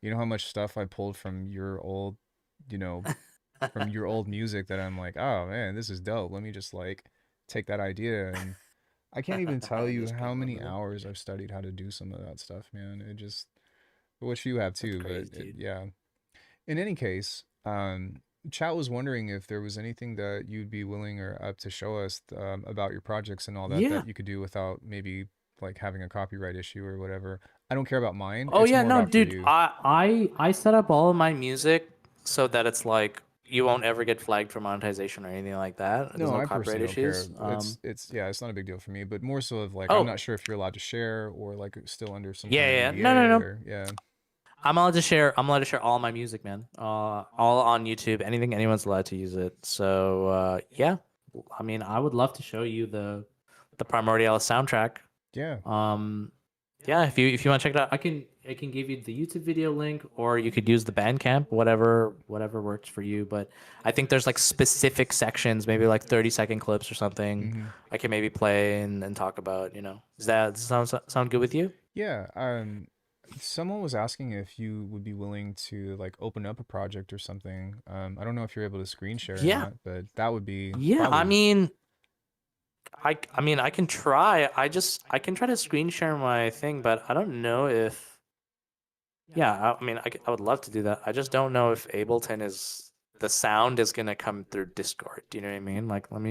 you know, how much stuff I pulled from your old, you know, from your old music that I'm like, oh man, this is dope. Let me just like take that idea and I can't even tell I you just how came up many with it. hours I've studied how to do some of that stuff, man. It just, which you have That's too, crazy, but dude. yeah. In any case, chat was wondering if there was anything that you'd be willing or up to show us about your projects and all that Yeah. that you could do without maybe like having a copyright issue or whatever. I don't care about mine. Oh It's yeah, more no, about for dude. you. I set up all of my music so that it's like you won't ever get flagged for monetization or anything like that. There's No, no I copyright personally don't care. issues. It's yeah, it's not a big deal for me, but more so of like I'm Oh not sure if you're allowed to share or like still under some yeah, kind of yeah. No, no, NDA no. or yeah. I'm allowed to share all my music, man. All on YouTube. Anything anyone's allowed to use it. So yeah. I mean, I would love to show you the Primordialis soundtrack. Yeah. Um, yeah, if you want to check it out, I can give you the YouTube video link, or you could use the Bandcamp, whatever works for you. But I think there's like specific sections, maybe like 30-second clips or something. Mhm. I can maybe play and talk about. Does that sound good with you? Yeah, someone was asking if you would be willing to like open up a project or something. I don't know if you're able to screen share or Yeah, not, but that would be yeah. I probably mean, I mean, I can try. I can try to screen share my thing, but I don't know if. Yeah, I mean, I would love to do that. I just don't know if Ableton is the sound is gonna come through Discord. Do you know what I mean? Like, I, let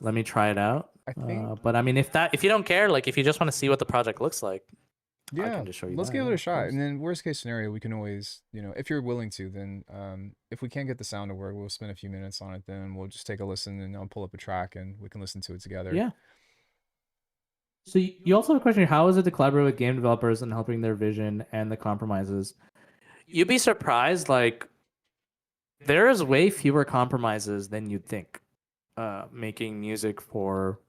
th- me try it out. I think But I mean, if you don't care, like if you just want to see what the project looks like, I yeah, can just show you let's that. give it Yeah, a of shot. course. And then worst case scenario, we can always, you know, if you're willing to, then if we can't get the sound to work, we'll spend a few minutes on it. Then we'll just take a listen and I'll pull up a track and we can listen to it together. Yeah. So you also have a question: how is it to collaborate with game developers and helping their vision and the compromises? You'd be surprised. Like there is way fewer compromises than you'd think. Making music for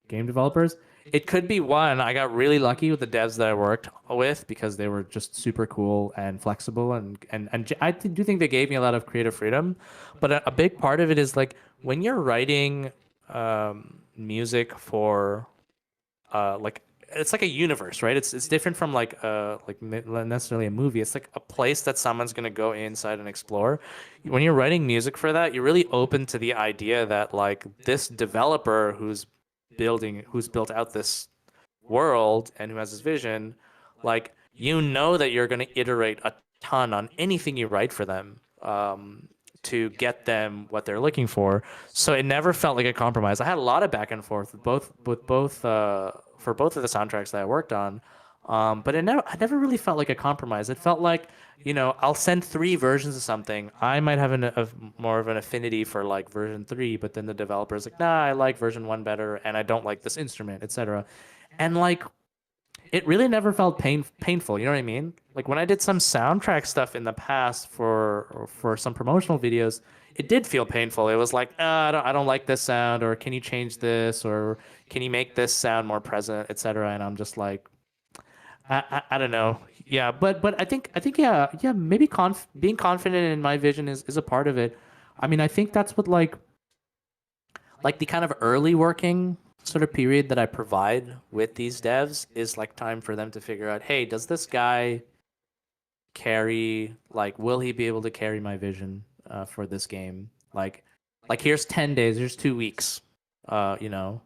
game developers. It could be one. I got really lucky with the devs that I worked with because they were just super cool and flexible, I do think they gave me a lot of creative freedom. But a big part of it is like when you're writing music for like it's like a universe, right? It's different from necessarily a movie. It's like a place that someone's gonna go inside and explore. When you're writing music for that, you're really open to the idea that like this developer who's built out this world and who has this vision, like you know that you're gonna iterate a ton on anything you write for them. To get them what they're looking for. So it never felt like a compromise. I had a lot of back and forth with both for both of the soundtracks that I worked on. But I never really felt like a compromise. It felt like, I'll send 3 versions of something. I might have more of an affinity for like version 3, but then the developer's like, nah, I like version 1 better, and I don't like this instrument, etc. And like it really never felt painful. You know what I mean? Like when I did some soundtrack stuff in the past for some promotional videos, it did feel painful. It was like, I don't like this sound, or can you change this, or can you make this sound more present, etc. And I'm just like, I don't know. Yeah, but I think yeah maybe being confident in my vision is a part of it. I mean, I think that's what like the kind of early working sort of period that I provide with these devs is like time for them to figure out, hey, does this guy carry, like, will he be able to carry my vision for this game? Like here's 10 days, here's 2 weeks, you know,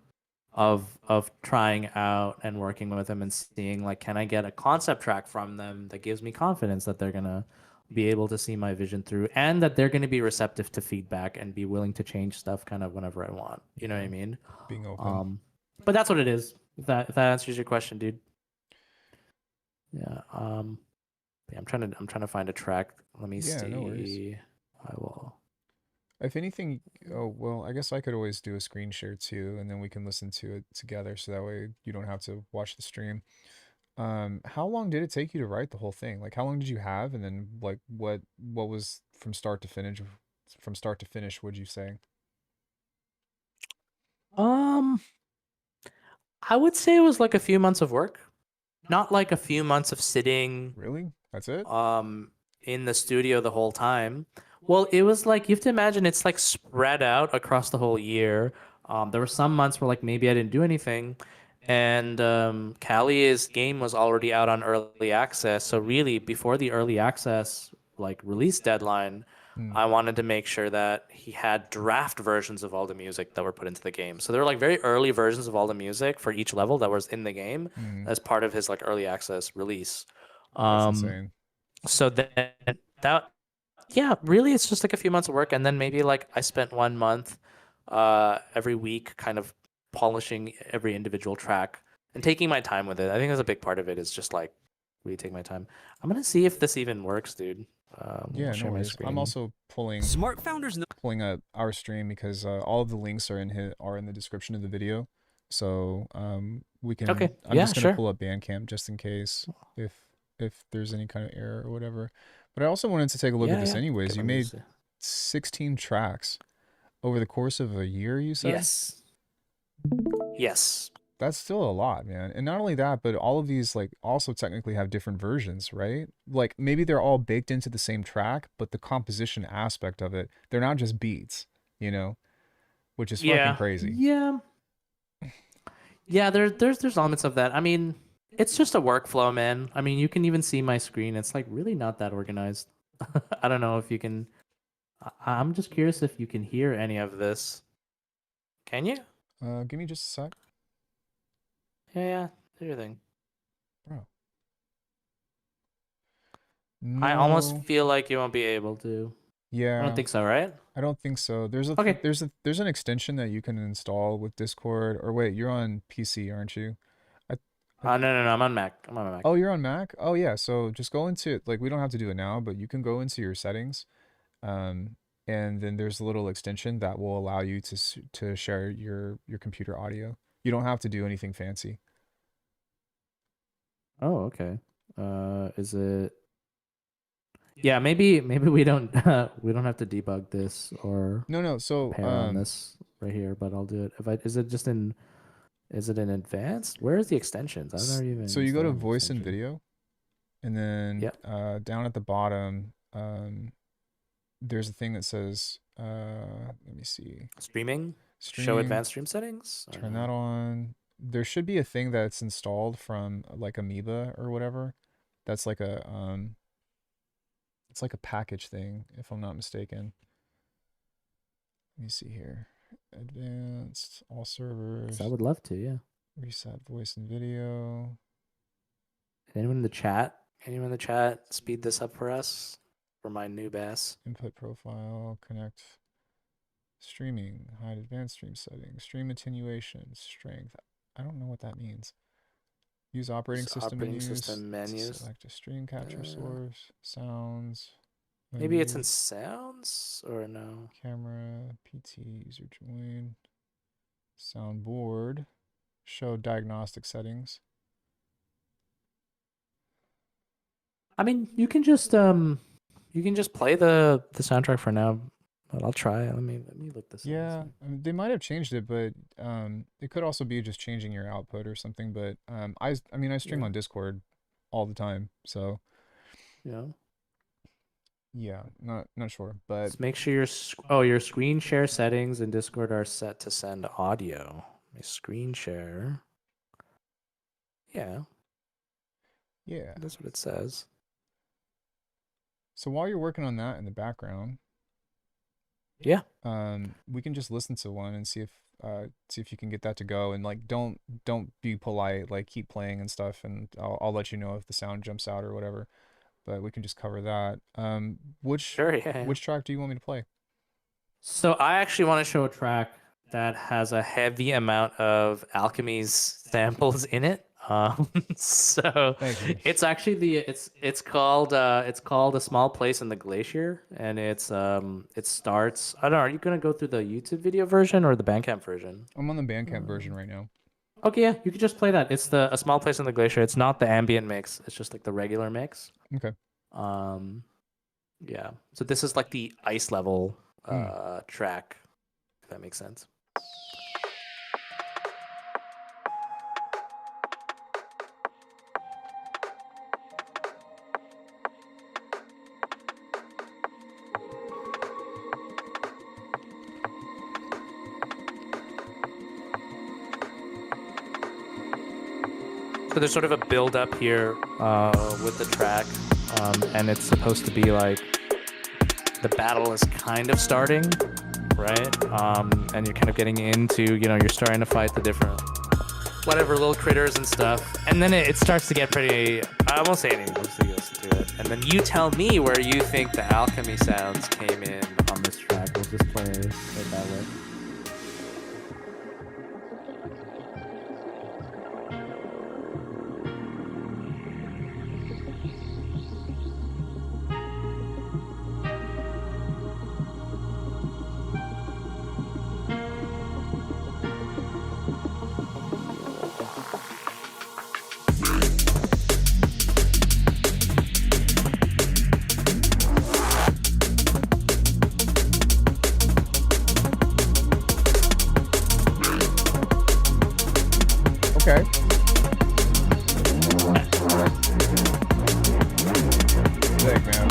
of trying out and working with them and seeing like, can I get a concept track from them that gives me confidence that they're gonna be able to see my vision through, and that they're going to be receptive to feedback and be willing to change stuff kind of whenever I want. You know what I mean? Being open. But that's what it is. If that answers your question, dude. Yeah. Yeah, I'm trying to find a track. Let me Yeah, no worries. see. I will. If anything, oh well, I guess I could always do a screen share too, and then we can listen to it together, so that way you don't have to watch the stream. How long did it take you to write the whole thing? Like, how long did you have, and then like what was from start to finish? From start to finish, would you say? Um, I would say it was like a few months of work, not like a few months of sitting Really? That's it? um in the studio the whole time. Well, it was like you have to imagine it's like spread out across the whole year. There were some months where like maybe I didn't do anything, and Callie's game was already out on early access. So really, before the early access like release deadline, Hmm. I wanted to make sure that he had draft versions of all the music that were put into the game. So there were like very early versions of all the music for each level that was in the game Hmm. as part of his like early access release. That's Um, insane. so then that yeah, really it's just like a few months of work, and then maybe like I spent 1 month every week kind of polishing every individual track and taking my time with it. I think that's a big part of it is just like really take my time. I'm gonna see if this even works, dude. I'll Yeah, no share my worries. I'm screen. also Smart founders know. pulling up our stream because all of the links are in the description of the video. So we Okay, can. I'm yeah, just gonna sure. pull up Bandcamp just in case if there's any kind of error or whatever. But I also wanted to take a look at Yeah, this yeah. Okay, anyways. You let me made see. 16 tracks over the course of a year, you said? Yes. Yes. That's still a lot, man. And not only that, but all of these like also technically have different versions, right? Like maybe they're all baked into the same track, but the composition aspect of it, they're not just beats, you know, which is fucking Yeah. crazy. Yeah. Yeah, there's elements of that. I mean, it's just a workflow, man. I mean, you can even see my screen. It's like really not that organized. I don't know if you can. I'm just curious if you can hear any of this. Can you? Give me just a sec, Yeah, yeah. Do your thing. bro. I almost No, feel like you won't be able to. I don't yeah, think so, right? I don't think so. Okay. There's an extension that you can install with Discord. Or wait, you're on PC, aren't you? I, I No. I'm on Mac. I'm on my Mac. Oh, you're on Mac? Oh yeah, so just go into like we don't have to do it now, but you can go into your settings. Um, and then there's a little extension that will allow you to share your computer audio. You don't have to do anything fancy. Oh, okay. Is it? Yeah, maybe we don't have to debug this or No, no. So pair on this right here, but I'll do it. If I is it just in Is it in advanced? Where is the extensions? I've never even. So you go to installed an voice and extension. video, and then Yep. down at the bottom, there's a thing that says, let me see, Streaming. Show stream. advanced stream settings. Or Turn no? that on. There should be a thing that's installed from like Amoeba or whatever. That's like a it's like a package thing, if I'm not mistaken. Let me see here. Advanced, all 'Cause servers, I would love to. Yeah. reset voice and video. Anyone in the chat? Anyone in the chat? Speed this up for us. For my noob ass. Input profile, connect streaming, hide advanced stream settings, stream attenuation, strength. I don't know what that means. Use operating Use system operating menus. system menus. Select a stream capture source, sounds. Maybe it's in menu, sounds or no? camera, PT, user join, soundboard, show diagnostic settings. I mean, you can just play the soundtrack for now, but I'll try. Let me look this up. Yeah, I mean, they might have changed it, but it could also be just changing your output or something. But I mean, I stream Yeah. on Discord all the time, so Yeah. yeah, not sure, but Just make sure your screen share settings in Discord are set to send audio. My screen share. Yeah, yeah. that's what it says. So while you're working on that in the background, Yeah. we can just listen to one and see if you can get that to go, and like don't be polite, like keep playing and stuff, and I'll let you know if the sound jumps out or whatever. But we can just cover that. Which Sure. Yeah. which track do you want me to play? So I actually want to show a track that has a heavy amount of Alchemy's samples in it. So Thank you. it's actually it's called A Small Place in the Glacier, and it starts. I don't know. Are you gonna go through the YouTube video version or the Bandcamp version? I'm on the Bandcamp version right now. Okay, yeah, you could just play that. It's A Small Place in the Glacier. It's not the ambient mix. It's just like the regular mix. Okay. Yeah. So this is like the ice level track, if that makes sense. So there's sort of a build up here with the track, and it's supposed to be like the battle is kind of starting, right? And you're kind of getting into, you're starting to fight the different whatever little critters and stuff, and then it starts to get pretty. I won't say anything. Just so you listen to it, and then you tell me where you think the alchemy sounds came in on this track. We'll just play it that way. Okay. Sick, man.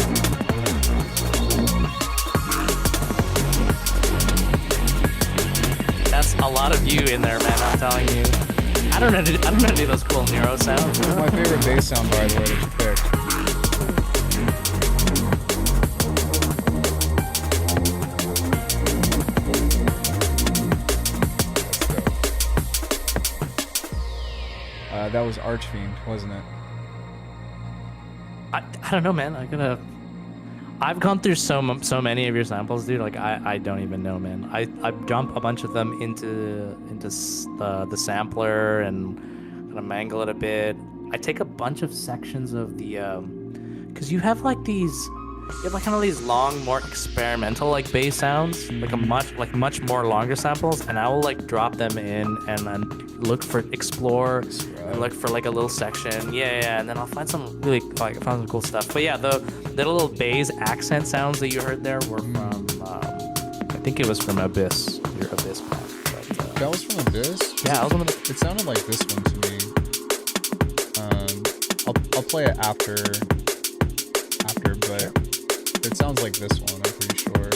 That's a lot of you in there, man. I'm telling you. I don't know how to do those cool neuro sounds. This is my favorite bass sound, by the way, that you picked. That was Archfiend, wasn't it? I don't know, man. I've gone through so many of your samples, dude. Like I don't even know, man. I dump a bunch of them into the sampler and kind of mangle it a bit. I take a bunch of sections of the because you have like kind of these long, more experimental like bass sounds, like much more longer samples, and I will like drop them in and then explore and look for like a little section. Yeah, and then I'll find some cool stuff. But yeah, the little bass accent sounds that you heard there were from I think it was from Abyss, your Abyss pack. But That was from Abyss? Yeah, that was one of the. It sounded like this one to me. I'll play it after, but it sounds like this one, I'm pretty sure.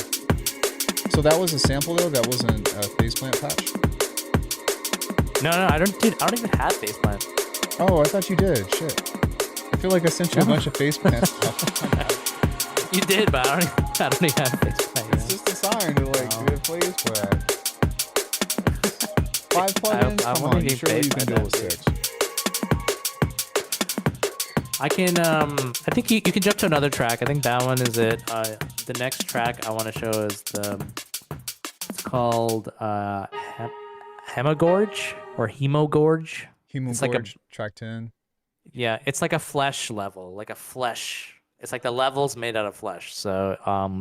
So that was a sample though? That wasn't a faceplant patch? No, I don't, dude. I don't even have faceplant. Oh, I thought you did. Shit. I feel like I sent you a bunch of faceplant stuff. You did, but I don't even have faceplant. It's just a sign to like do a faceplant. 5 plugins? Come on, surely you can deal with 6. I can. I think you can jump to another track. I think that one is it. The next track I want to show is it's called Hemogorge or Hemogorge. Hemogorge, like track 10. Yeah, it's like a flesh level, like a flesh. It's like the levels made out of flesh. So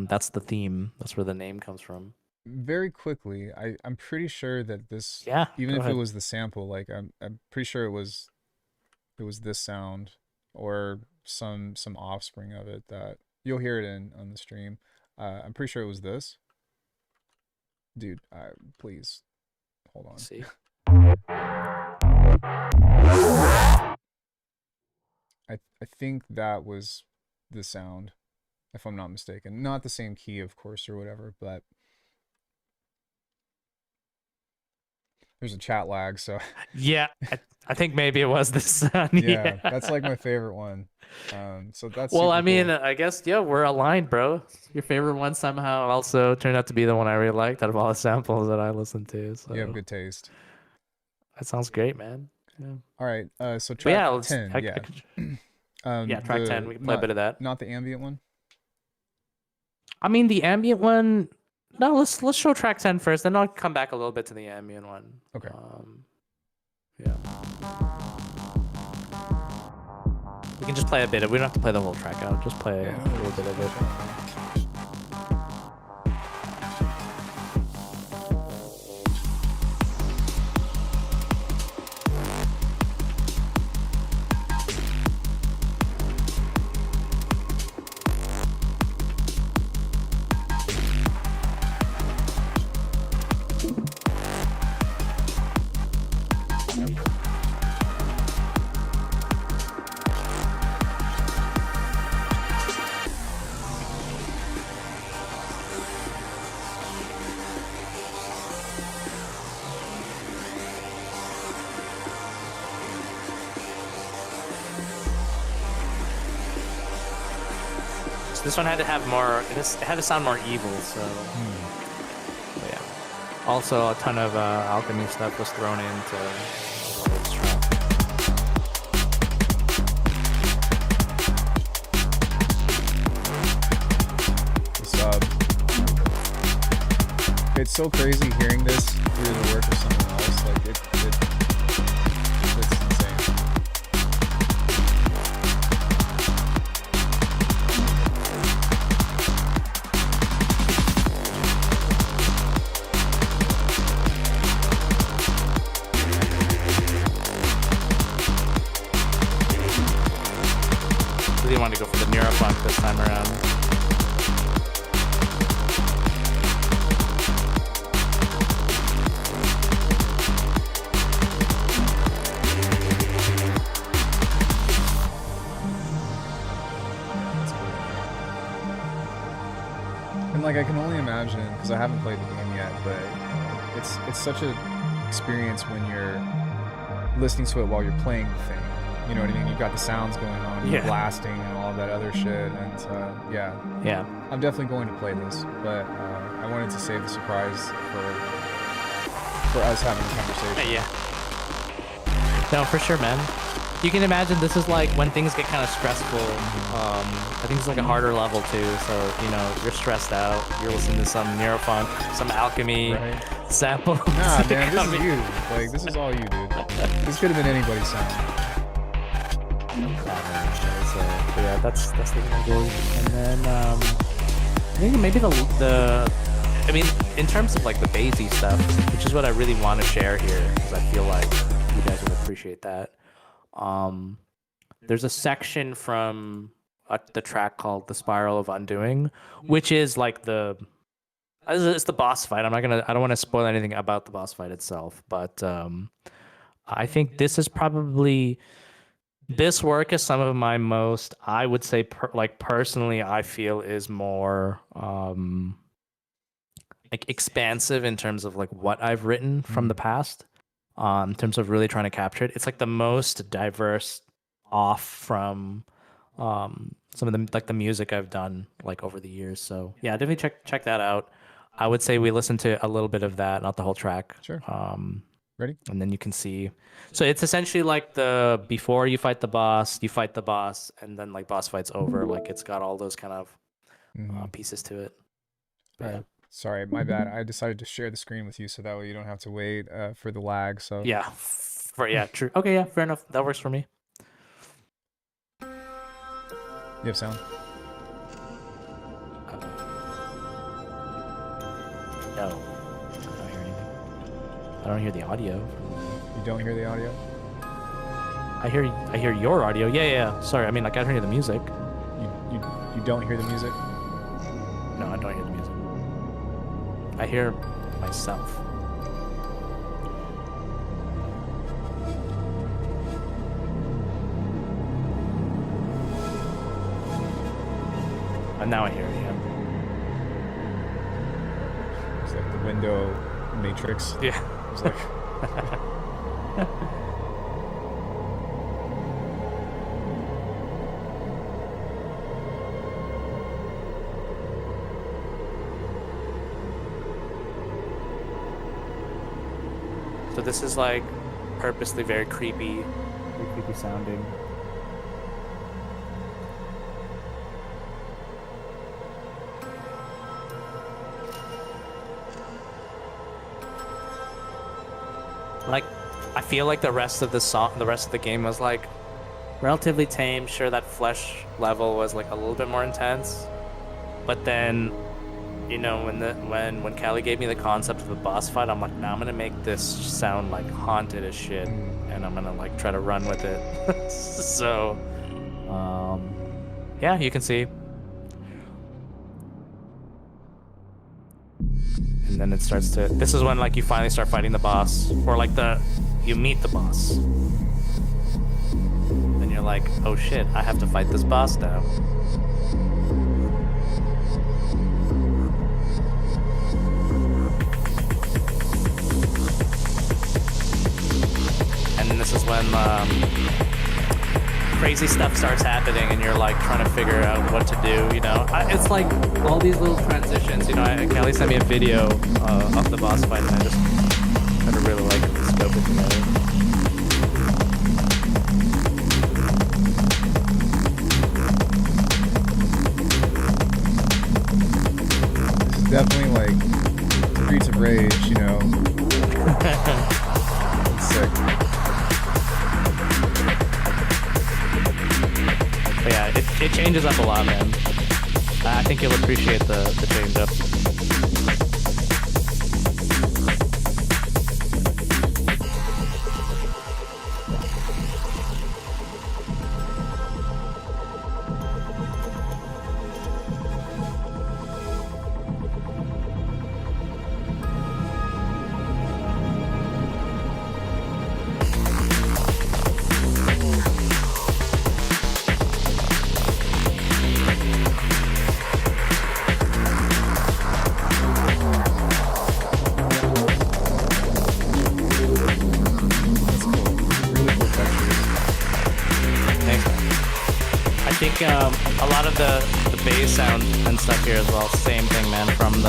that's the theme. That's where the name comes from. Very quickly, I'm pretty sure that this, even if it was the sample, like I'm pretty sure it was this sound or some offspring of it that you'll hear it on the stream. I'm pretty sure it was this. Dude, please hold on. Let's see. I think that was the sound, if I'm not mistaken. Not the same key, of course, or whatever, but there's a chat lag, so yeah, I think maybe it was this sound. Yeah, that's like my favorite one. So that's well, I mean, cool. I guess we're aligned, bro. Your favorite one somehow also turned out to be the one I really liked out of all the samples that I listened to. So you have good taste. That sounds great, man. Yeah. All right, so track 10, yeah, track 10. We can play a bit of that. Not the ambient one. I mean, the ambient one. No, let's show track 10 first, then I'll come back a little bit to the ambient one. Okay. Yeah. We can just play a bit of. We don't have to play the whole track out. Just play a little bit of it. This one had to have more. It had to sound more evil. So, yeah. Also, a ton of alchemy stuff was thrown into this track. It's so crazy hearing this through the work of someone else. Like it's insane. Really wanted to go for the Neuropunk this time around. And like I can only imagine, because I haven't played the game yet, but it's such an experience when you're listening to it while you're playing the thing. You know what I mean? You've got the sounds going on, you're blasting and all that other shit, and yeah. I'm definitely going to play this, but I wanted to save the surprise for us having a conversation. Yeah. No, for sure, man. You can imagine this is like when things get kind of stressful. I think it's like a harder level too. So you're stressed out. You're listening to some Neuropunk, some alchemy sample. Nah, man, this is you. Like this is all you, dude. This could have been anybody's sound. Yeah, that's the idea. And then I think maybe the I mean, in terms of like the bassy stuff, which is what I really want to share here, because I feel like you guys would appreciate that. There's a section from the track called "The Spiral of Undoing," which is like the It's the boss fight. I don't want to spoil anything about the boss fight itself, but I think this is probably this work is some of my most, I would say, personally, I feel is more like expansive in terms of like what I've written from the past. In terms of really trying to capture it, it's like the most diverse off from some of the like the music I've done like over the years. So yeah, definitely check that out. I would say we listen to a little bit of that, not the whole track. Sure. Ready? And then you can see. So it's essentially like the before you fight the boss, and then like boss fight's over. Like it's got all those kind of pieces to it. But, All right. Sorry, my bad. I decided to share the screen with you so that way you don't have to wait for the lag. So yeah, true. Okay, yeah, fair enough. That works for me. You have sound? No, I don't hear anything. I don't hear the audio. You don't hear the audio? I hear your audio. Yeah. Sorry, I mean like I don't hear the music. You don't hear the music? No, I don't hear the music. I hear myself. And now I hear it, yeah. It's like the window matrix. Yeah. It's like So this is like purposely very creepy sounding. Like, I feel like the rest of the game was like relatively tame. Sure, that flesh level was like a little bit more intense, but then, you know, when Callie gave me the concept of a boss fight, I'm like, now I'm gonna make this sound like haunted as shit, and I'm gonna like try to run with it. So, yeah, you can see. And then it starts to. This is when like you finally start fighting the boss, or like you meet the boss. Then you're like, oh shit, I have to fight this boss now. And then this is when crazy stuff starts happening, and you're like trying to figure out what to do. You know, it's like all these little transitions. You know, Kelly sent me a video of the boss fight, and I just kind of really like the scope it together. This is definitely like Streets of Rage, you know. It's sick. But yeah, it changes up a lot, man. I think you'll appreciate the change up. I think a lot of the bass sound and stuff here as well. Same thing, man. From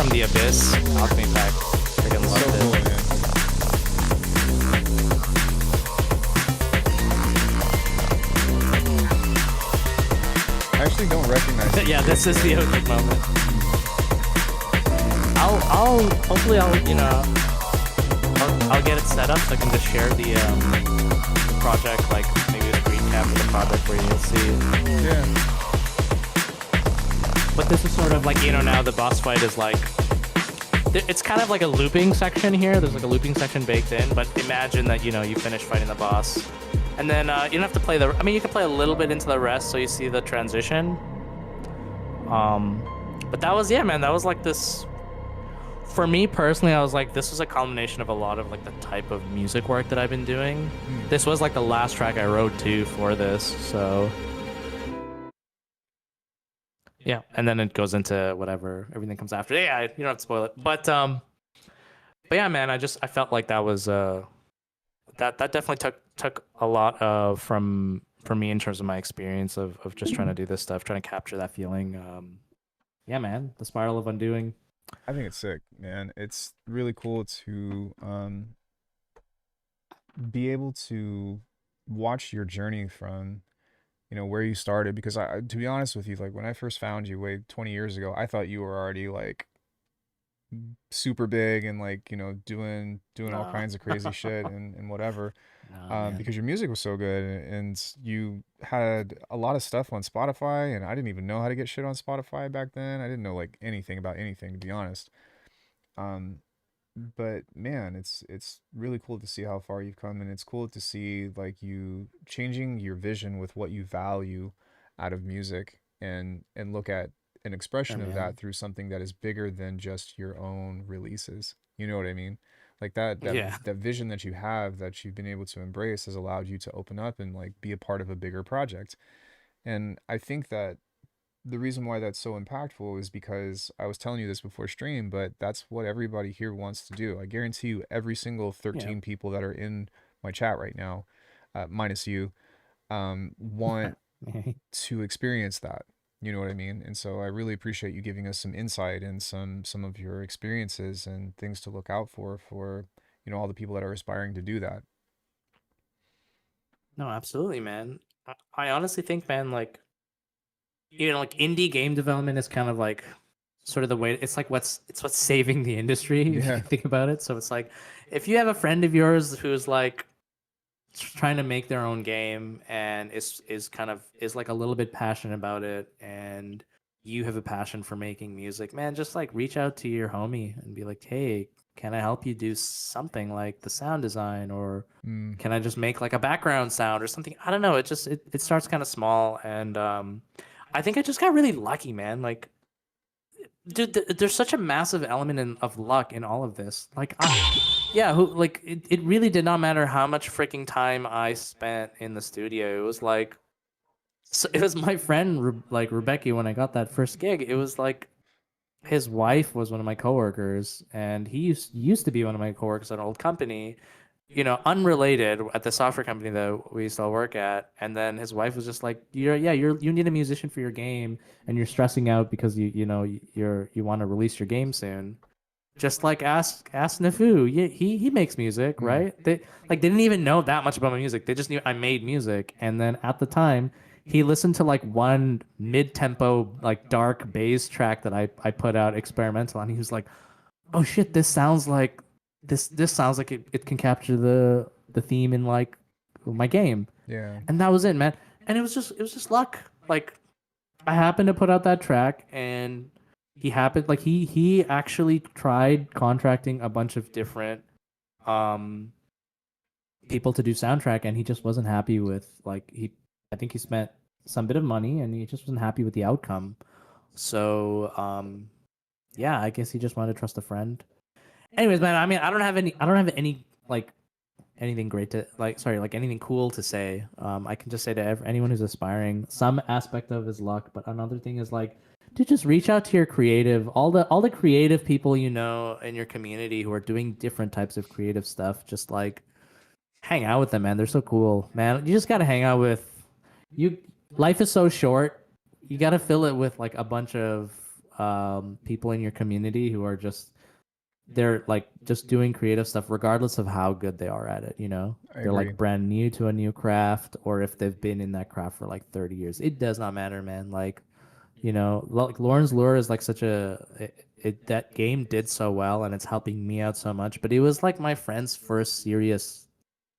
the Abyss, Alchemy Pack. Freaking loved So cool, it. man. I actually don't recognize it. Yeah, this is the OG moment. Hopefully I'll get it set up so I can just share the project, like maybe a screen cap of the project where you'll see. Yeah. But this is sort of like, you know, now the boss fight is like, it's kind of like a looping section here. There's like a looping section baked in, but imagine that, you know, you finish fighting the boss. And then you don't have to play you can play a little bit into the rest so you see the transition. But that was, yeah, man, that was like this. For me personally, I was like, this was a culmination of a lot of like the type of music work that I've been doing. Mm. This was like the last track I wrote too for this, so yeah. And then it goes into whatever everything comes after. Yeah, you don't have to spoil it. But yeah, man, I felt like that was that definitely took a lot of from me in terms of my experience of just trying to do this stuff, trying to capture that feeling. Yeah, man, the spiral of undoing. I think it's sick, man. It's really cool to be able to watch your journey from, you know, where you started. Because to be honest with you, like when I first found you way 20 years ago, I thought you were already like super big and like, you know, doing all Nah, kinds of crazy shit and whatever. nah, man. Because your music was so good and you had a lot of stuff on Spotify, and I didn't even know how to get shit on Spotify back then. I didn't know like anything about anything, to be honest. Um, but man, it's really cool to see how far you've come, and it's cool to see like you changing your vision with what you value out of music, and look at an Yeah, expression of that man. through something that is bigger than just your own releases. You know what I mean? Like Yeah. that vision that you have, that you've been able to embrace, has allowed you to open up and like be a part of a bigger project. And I think that the reason why that's so impactful is because I was telling you this before stream, but that's what everybody here wants to do. I guarantee you, every single Yeah. 13 people that are in my chat right now, minus you, want to experience that. You know what I mean? And so I really appreciate you giving us some insight and some of your experiences and things to look out for, you know, all the people that are aspiring to do that. No, absolutely, man. I honestly think, man, like like indie game development is kind of like sort of the way it's like what's saving the industry if you Yeah. think about it. So it's like if you have a friend of yours who's like trying to make their own game and is kind of is like a little bit passionate about it, and you have a passion for making music, man, just like reach out to your homie and be like, hey, can I help you do something like the sound design, or Mm, can I just make like a background sound or something? I don't know, it starts kind of small. And I think I just got really lucky, man. Like, dude, there's such a massive element of luck in all of this. Like, yeah, like it really did not matter how much freaking time I spent in the studio. It was like, so it was my friend like Rebecca when I got that first gig. It was like his wife was one of my coworkers, and he used to be one of my coworkers at an old company, unrelated, at the software company that we still work at. And then his wife was just like, you need a musician for your game, and you're stressing out because you want to release your game soon. Just like ask Nafu. Yeah, he makes music, mm, right? They didn't even know that much about my music. They just knew I made music. And then at the time, he listened to like one mid-tempo like dark bass track that I put out experimental, and he was like, "Oh shit, this sounds like it can capture the theme in like my game." yeah. And that was it, man. And it was just luck. Like, I happened to put out that track, and he actually tried contracting a bunch of different um people to do soundtrack, and he just wasn't happy with, like, I think he spent some bit of money and he just wasn't happy with the outcome. So yeah, I guess he just wanted to trust a friend. Anyways, man, I mean, I don't have any like anything great to like sorry like anything cool to say. I can just say to anyone who's aspiring, some aspect of is luck, but another thing is like to just reach out to your creative, all the creative people in your community who are doing different types of creative stuff. Just like hang out with them, man. They're so cool, man. You just gotta hang out with you. Life is so short. You gotta fill it with like a bunch of people in your community who are just they're like just doing creative stuff regardless of how good they are at it. I They're agree. like brand new to a new craft, or if they've been in that craft for like 30 years. It does not matter, man. Like, like Lauren's Lure is like such that game did so well, and it's helping me out so much, but it was like my friend's first serious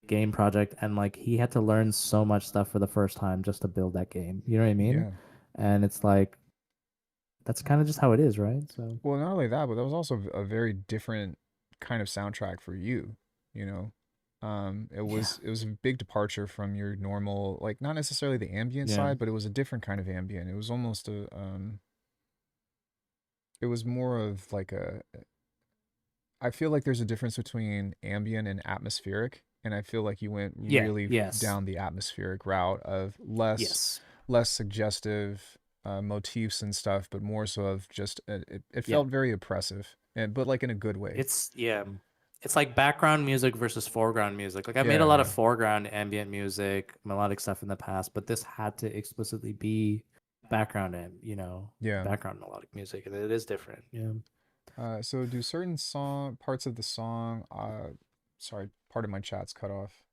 game project, and like he had to learn so much stuff for the first time just to build that game. You know what I mean? Yeah. And it's like that's kind of just how it is, right? So Well, not only that, but that was also a very different kind of soundtrack for you, you know. It yeah. was a big departure from your normal, like not necessarily the ambient Yeah. side, but it was a different kind of ambient. It was almost a it was more of like a I feel like there's a difference between ambient and atmospheric, and I feel like you went Yeah. really Yes. down the atmospheric route of less suggestive motifs and stuff, but more so of just it Yeah. felt very oppressive, and but like in a good way. It's yeah. It's like background music versus foreground music. Like I've made a lot Yeah, of foreground ambient music, melodic stuff in the past, but this had to explicitly be background and yeah. background melodic music, and it is different. Yeah. So do certain song parts of the song, sorry, part of my chat's cut off.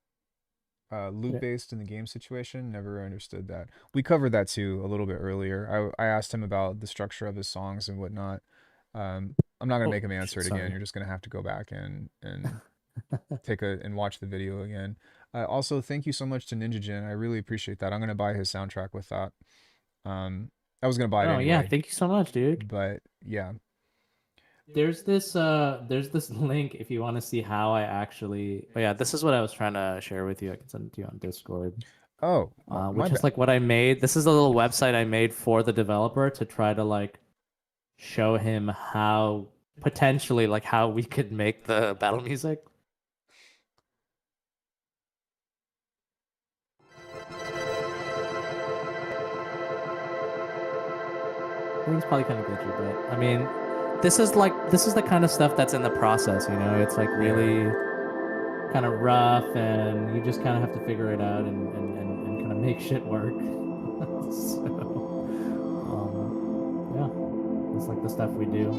Loop Yeah. based in the game situation, never understood that. We covered that too a little bit earlier. I asked him about the structure of his songs and whatnot. I'm not gonna Oh, make him answer it again. sorry. You're just gonna have to go back and watch the video again. Also, thank you so much to Ninja Jin. I really appreciate that. I'm gonna buy his soundtrack with that. Um, I was gonna buy it Oh yeah, anyway, thank you so much, dude. but yeah. There's this link if you want to see how I actually. Oh yeah, this is what I was trying to share with you. I can send it to you on Discord. Oh, my Which is bad. like what I made. This is a little website I made for the developer to try to like show him how potentially like how we could make the battle music. I think it's probably kind of glitchy, but I mean, this is the kind of stuff that's in the process, you know? It's like Yeah. really kind of rough and you just kind of have to figure it out and kind of make shit work. So, yeah, it's like the stuff we do.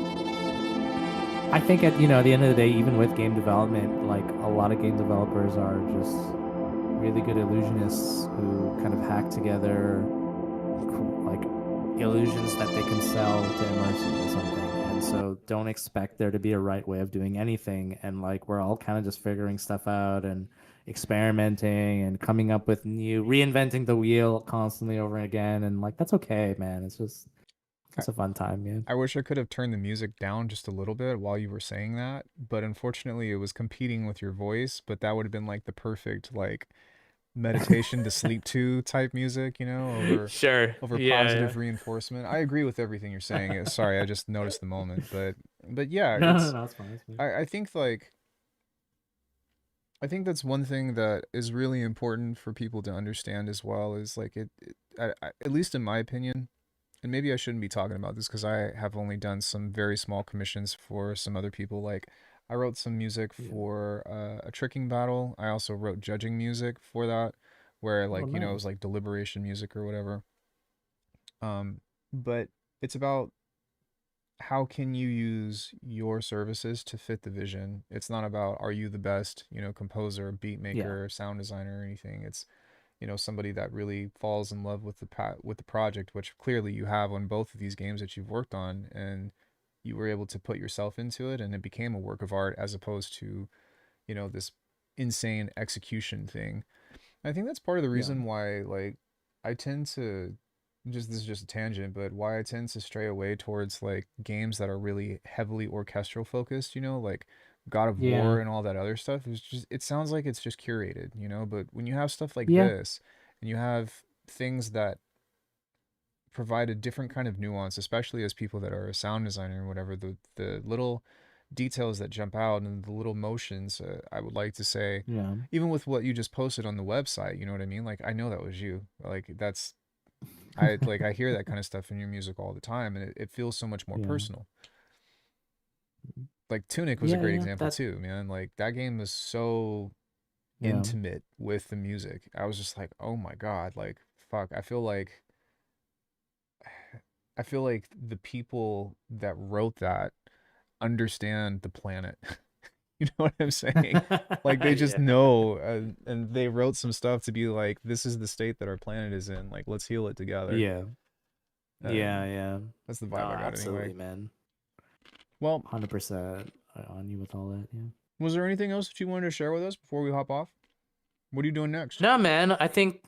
I think at the end of the day, even with game development, like a lot of game developers are just really good illusionists who kind of hack together like illusions that they can sell to immerse you in something. And so don't expect there to be a right way of doing anything. And like we're all kind of just figuring stuff out and experimenting and coming up with reinventing the wheel constantly over again. And like that's okay, man. It's a fun time, yeah. I wish I could have turned the music down just a little bit while you were saying that, but unfortunately it was competing with your voice, but that would have been like the perfect like meditation to sleep to type music, Sure. over Yeah, positive reinforcement. I agree with everything you're saying. Sorry, I just noticed the moment, but yeah, yeah. No, it's fine. It's fine. I think like I think that's one thing that is really important for people to understand as well is like at least in my opinion, and maybe I shouldn't be talking about this because I have only done some very small commissions for some other people. Like, I wrote some music Yeah. for a tricking battle. I also wrote judging music for that, where Oh, like it was nice. like deliberation music or whatever. But it's about how can you use your services to fit the vision. It's not about are you the best, composer, beat Yeah. maker, sound designer, or anything. It's somebody that really falls in love with the project, which clearly you have on both of these games that you've worked on, and you were able to put yourself into it, and it became a work of art as opposed to this insane execution thing. I think that's part of the Yeah. reason why like I tend to just this is just a tangent, but why I tend to stray away towards like games that are really heavily orchestral focused, like God of Yeah. War and all that other stuff is just it sounds like it's just curated, but when you have stuff like Yeah. this and you have things that provide a different kind of nuance, especially as people that are a sound designer or whatever, the little details that jump out and the little motions, I would like to say, Yeah. even with what you just posted on the website, you know what I mean? Like I know that was you. Like I hear that kind of stuff in your music all the time, and it feels so much more Yeah. personal. Like Tunic was a Yeah. great Yeah. example That. too, man. Like that game was so Yeah. intimate with the music. I was just like, oh my God, like fuck. I feel like the people that wrote that understand the planet. You know what I'm saying? Like they just Yeah. know, and they wrote some stuff to be like, this is the state that our planet is in. Like, let's heal it together. Yeah. Yeah. And Yeah. that's the No, vibe I got anyway. absolutely, man. Well, 100% on you with all that. Yeah. was there anything else that you wanted to share with us before we hop off? What are you doing next? No, man. I think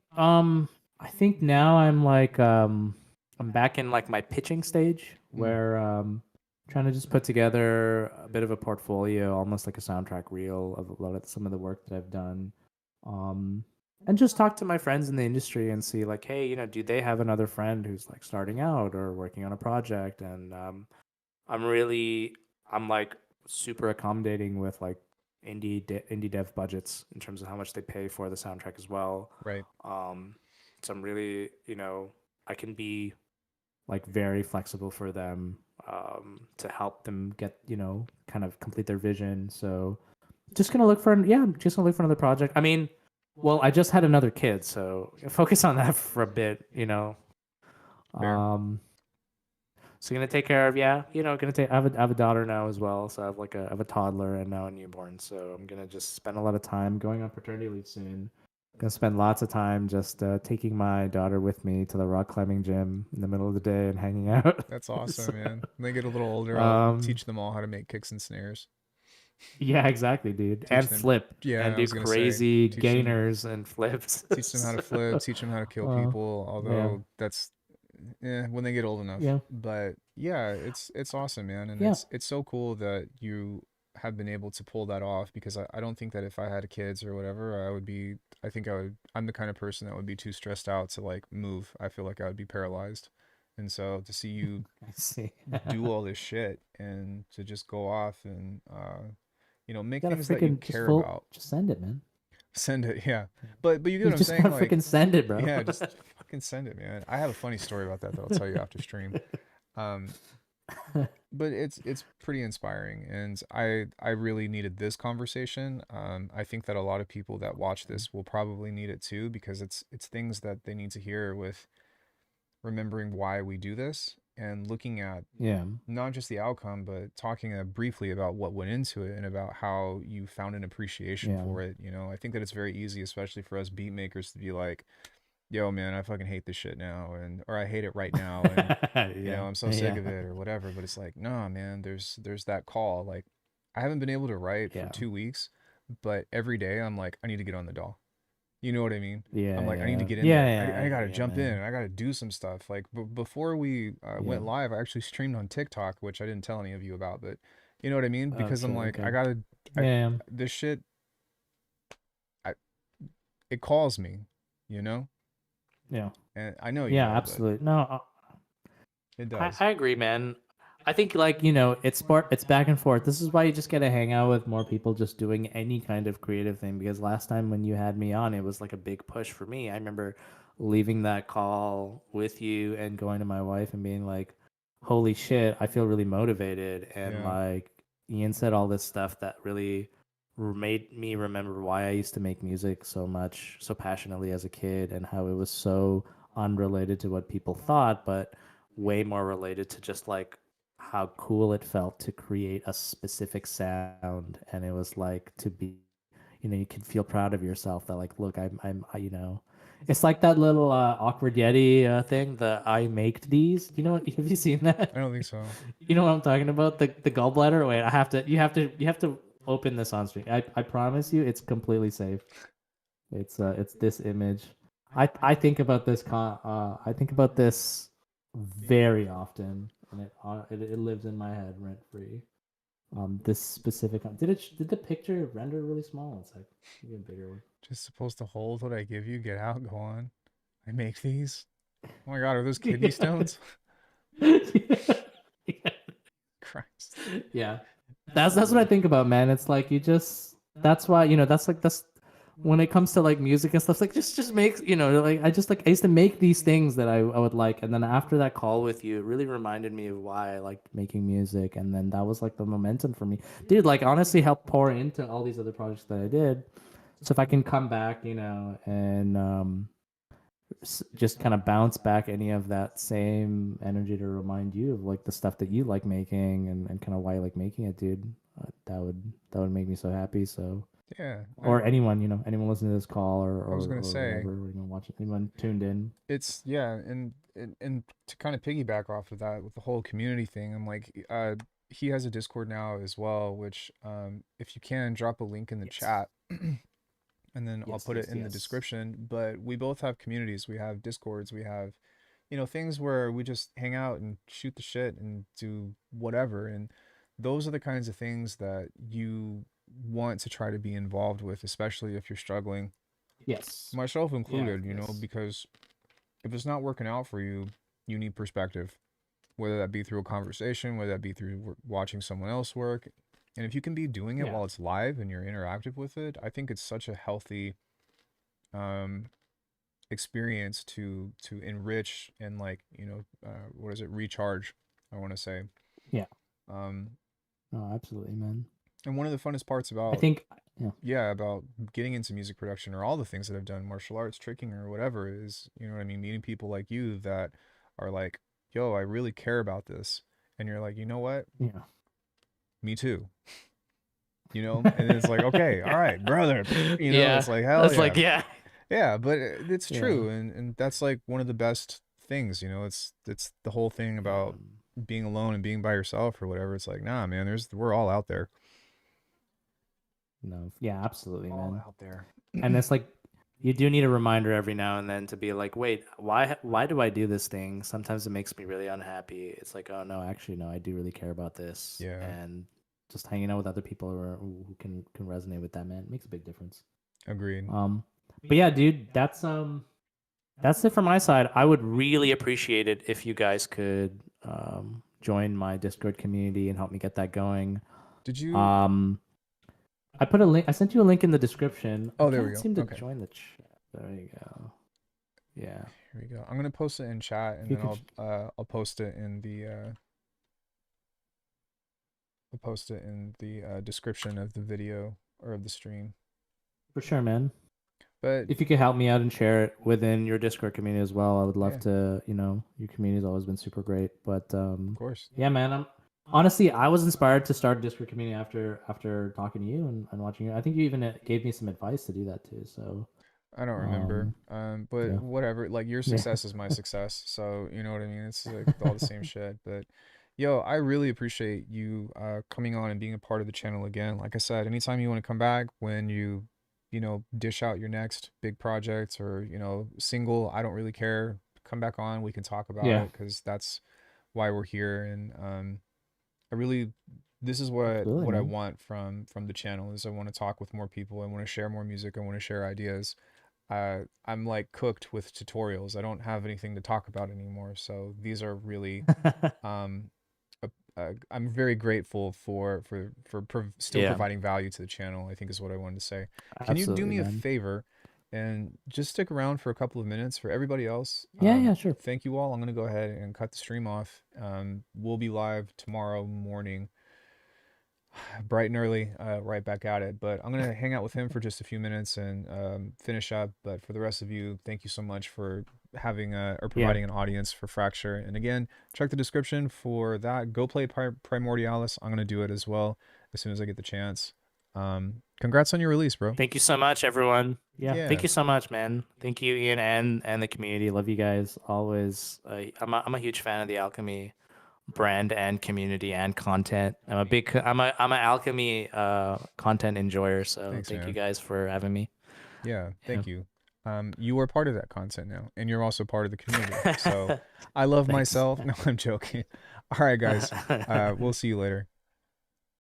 now I'm back in like my pitching stage Mm, where trying to just put together a bit of a portfolio, almost like a soundtrack reel of a lot of some of the work that I've done. Um and just talk to my friends in the industry and see like, hey, do they have another friend who's like starting out or working on a project and I'm like super accommodating with like indie dev budgets in terms of how much they pay for the soundtrack as well. Right. So I'm really, I can be like very flexible for them, to help them get, kind of complete their vision. So just gonna look for, yeah, I'm just gonna look for another project. I mean, well, I just had another kid, so focus on that for a bit. Fair. Um, so gonna take care of, yeah, gonna take. I have a daughter now as well, so I have a toddler and now a newborn. So I'm gonna just spend a lot of time going on paternity leave soon. Gonna spend lots of time just taking my daughter with me to the rock climbing gym in the middle of the day and hanging out. That's So, awesome, man. When they get a little older, I'll um, teach them all how to make kicks and snares. yeah, exactly, dude. Teach And them. flip Yeah, and I do was gonna say, crazy teach them gainers and flips. teach them how to flip, teach them how to kill Uh, people, yeah, although that's when they get old enough. yeah, But yeah, it's awesome, man, and yeah. it's so cool that you have been able to pull that off because I don't think that if I had kids or whatever, I think I'm the kind of person that would be too stressed out to like move. I feel like I would be paralyzed. And so to see you I see. do all this shit and to just go off and make Gotta things that you freaking care about. just send it, man. Send it, yeah. Yeah. But you get You what I'm just saying, gotta like, freaking send it, bro. yeah, just fucking send it, man. I have a funny story about that I'll tell you after stream. Um, but it's pretty inspiring, and I really needed this conversation. I think that a lot of people that watch this will probably need it too because it's things that they need to hear with remembering why we do this and looking at Yeah, not just the outcome, but talking briefly about what went into it and about how you found an appreciation yeah, for it. I think that it's very easy, especially for us beat makers, to be like, "Yo, man, I fucking hate this shit now," and or I hate it right now, and yeah, I'm so sick yeah, of it or whatever. But it's like, nah, man, there's that call. Like, I haven't been able to write for yeah, 2 weeks, but every day I'm like, I need to get on the doll. You know what I mean? I'm yeah, like, I need to yeah, get in yeah, there. yeah, I gotta yeah, jump in man. and I gotta do some stuff. Like before we Yeah. went live, I actually streamed on TikTok, which I didn't tell any of you about, but you know what I mean? Oh Because I'm shit. like, Okay. I, Yeah. this shit, I, it calls me, you know? Yeah. And I know you Yeah. know, but Absolutely. No, it I, does. I agree, man. I think like it's back and forth. This is why you just gotta hang out with more people just doing any kind of creative thing. Because last time when you had me on, it was like a big push for me. I remember leaving that call with you and going to my wife and being like, "Holy shit, I feel really motivated." And Yeah. like Ian said all this stuff that really made me remember why I used to make music so much, so passionately as a kid, and how it was so unrelated to what people thought, but way more related to just like how cool it felt to create a specific sound. And it was like to be, you can feel proud of yourself that like, look, it's like that little awkward Yeti thing, the I maked these. Have you seen that? I don't think so. You know what I'm talking about? The gallbladder. Wait, you have to open this on stream. I promise you, it's completely safe. It's this image. I think about this very often, and it lives in my head rent free. This specific did the picture render really small? It's like maybe a bigger one. Just supposed to hold what I give you, get out, go on. I make these. Oh my God, are those kidney stones? Yeah. Christ. Yeah. That's what I think about, man. It's like you just that's why, that's when it comes to like music and stuff, it's like just makes, like I used to make these things that I would like, and then after that call with you, it really reminded me of why I liked making music, and then that was like the momentum for me. Dude, like honestly helped pour into all these other projects that I did. So if I can come back, and just kind of bounce back any of that same energy to remind you of like the stuff that you like making, and kind of why you like making it, dude. That would make me so happy. So, Yeah, or anyone, anyone listening to this call, or I or, was gonna or say whatever, or, watching, anyone tuned in. it's yeah, and to kind of piggyback off of that with the whole community thing, I'm like, he has a Discord now as well, which if you can drop a link in the Yes. chat, and then I'll Yes, put it yes, in the yes. description. But we both have communities. We have Discords. We have, things where we just hang out and shoot the shit and do whatever. And those are the kinds of things that you want to try to be involved with, especially if you're struggling, Yes. myself Yeah. included, Yes. because if it's not working out for you, you need perspective. whether that be through a conversation, whether that be through watching someone else work. And if you can be doing it Yeah. while it's live and you're interactive with it, I think it's such a healthy um, experience to enrich and, like, what is it, recharge, I want to say. Yeah. Um, Oh, absolutely, man. and one of the funnest parts I about, think, yeah. yeah, about getting into music production, or all the things that I've done, martial arts, tricking, or whatever, is, you know what I mean, meeting people like you that are like, yo, I really care about this. And you're like, you know what? Yeah. Me too. And it's like, okay, all right, brother. Yeah. It's like, hell That's yeah. like, yeah. Yeah, but it's Yeah. true, and that's like one of the best things, it's the whole thing Yeah, about being alone and being by yourself or whatever. It's like, nah, man, we're all out there. no, yeah, absolutely, All man. out there. And it's like you do need a reminder every now and then to be like, wait, why do I do this thing? Sometimes it makes me really unhappy. It's like, oh no, actually no, I do really care about this. Yeah. And just hanging out with other people who can resonate with that, man, it makes a big difference. Agreed. But yeah, dude, that's it from my side. I would really appreciate it if you guys could join my Discord community and help me get that going. Did you? I put a link. I sent you a link in the description. Oh, I there we can't go. seem to Okay. join the chat. There you go. Yeah. Here we go. I'm gonna post it in chat, and You then could- I'll post it in the description of the video or of the stream. For sure, man. But If you could help me out and share it within your Discord community as well, I would love Yeah. to. Your community's always been super great. But of course, yeah, man. Honestly, I was inspired to start a Discord community after talking to you and watching you. I think you even gave me some advice to do that too. So I don't remember. But yeah. whatever. Like, your Yeah. success is my success. So you know what I mean. It's like all the same shit. But yo, I really appreciate you coming on and being a part of the channel again. Like I said, anytime you want to come back, when you dish out your next big project, or single, I don't really care. Come back on. We can talk about Yeah. it, because that's why we're here. And this is what Absolutely, I man. want from the channel. Is I want to talk with more people. I want to share more music. I want to share ideas. I'm like cooked with tutorials. I don't have anything to talk about anymore. So these are really I'm very grateful for still Yeah. providing value to the channel, I think, is what I wanted to say. Can you do Absolutely, me a man. favor and just stick around for a couple of minutes for everybody else? Yeah, sure. Thank you all. I'm going to go ahead and cut the stream off. We'll be live tomorrow morning, bright and early, right back at it. But I'm going to hang out with him for just a few minutes and finish up. But for the rest of you, thank you so much for having or providing an audience for Fracture. And again, check the description for that. Go play Primordialis. I'm going to do it as well as soon as I get the chance. Congrats on your release, bro. Thank you so much, everyone. Yeah. Thank you so much, man. Thank you, Ian, and the community. Love you guys always. I'm a huge fan of the Alchemy brand and community and content. I'm an Alchemy content enjoyer. So Thanks, thank you man. guys for having me. Yeah, thank you. You are part of that content now, and you're also part of the community. So I love Thanks. myself. No, I'm joking. All right, guys. We'll see you later.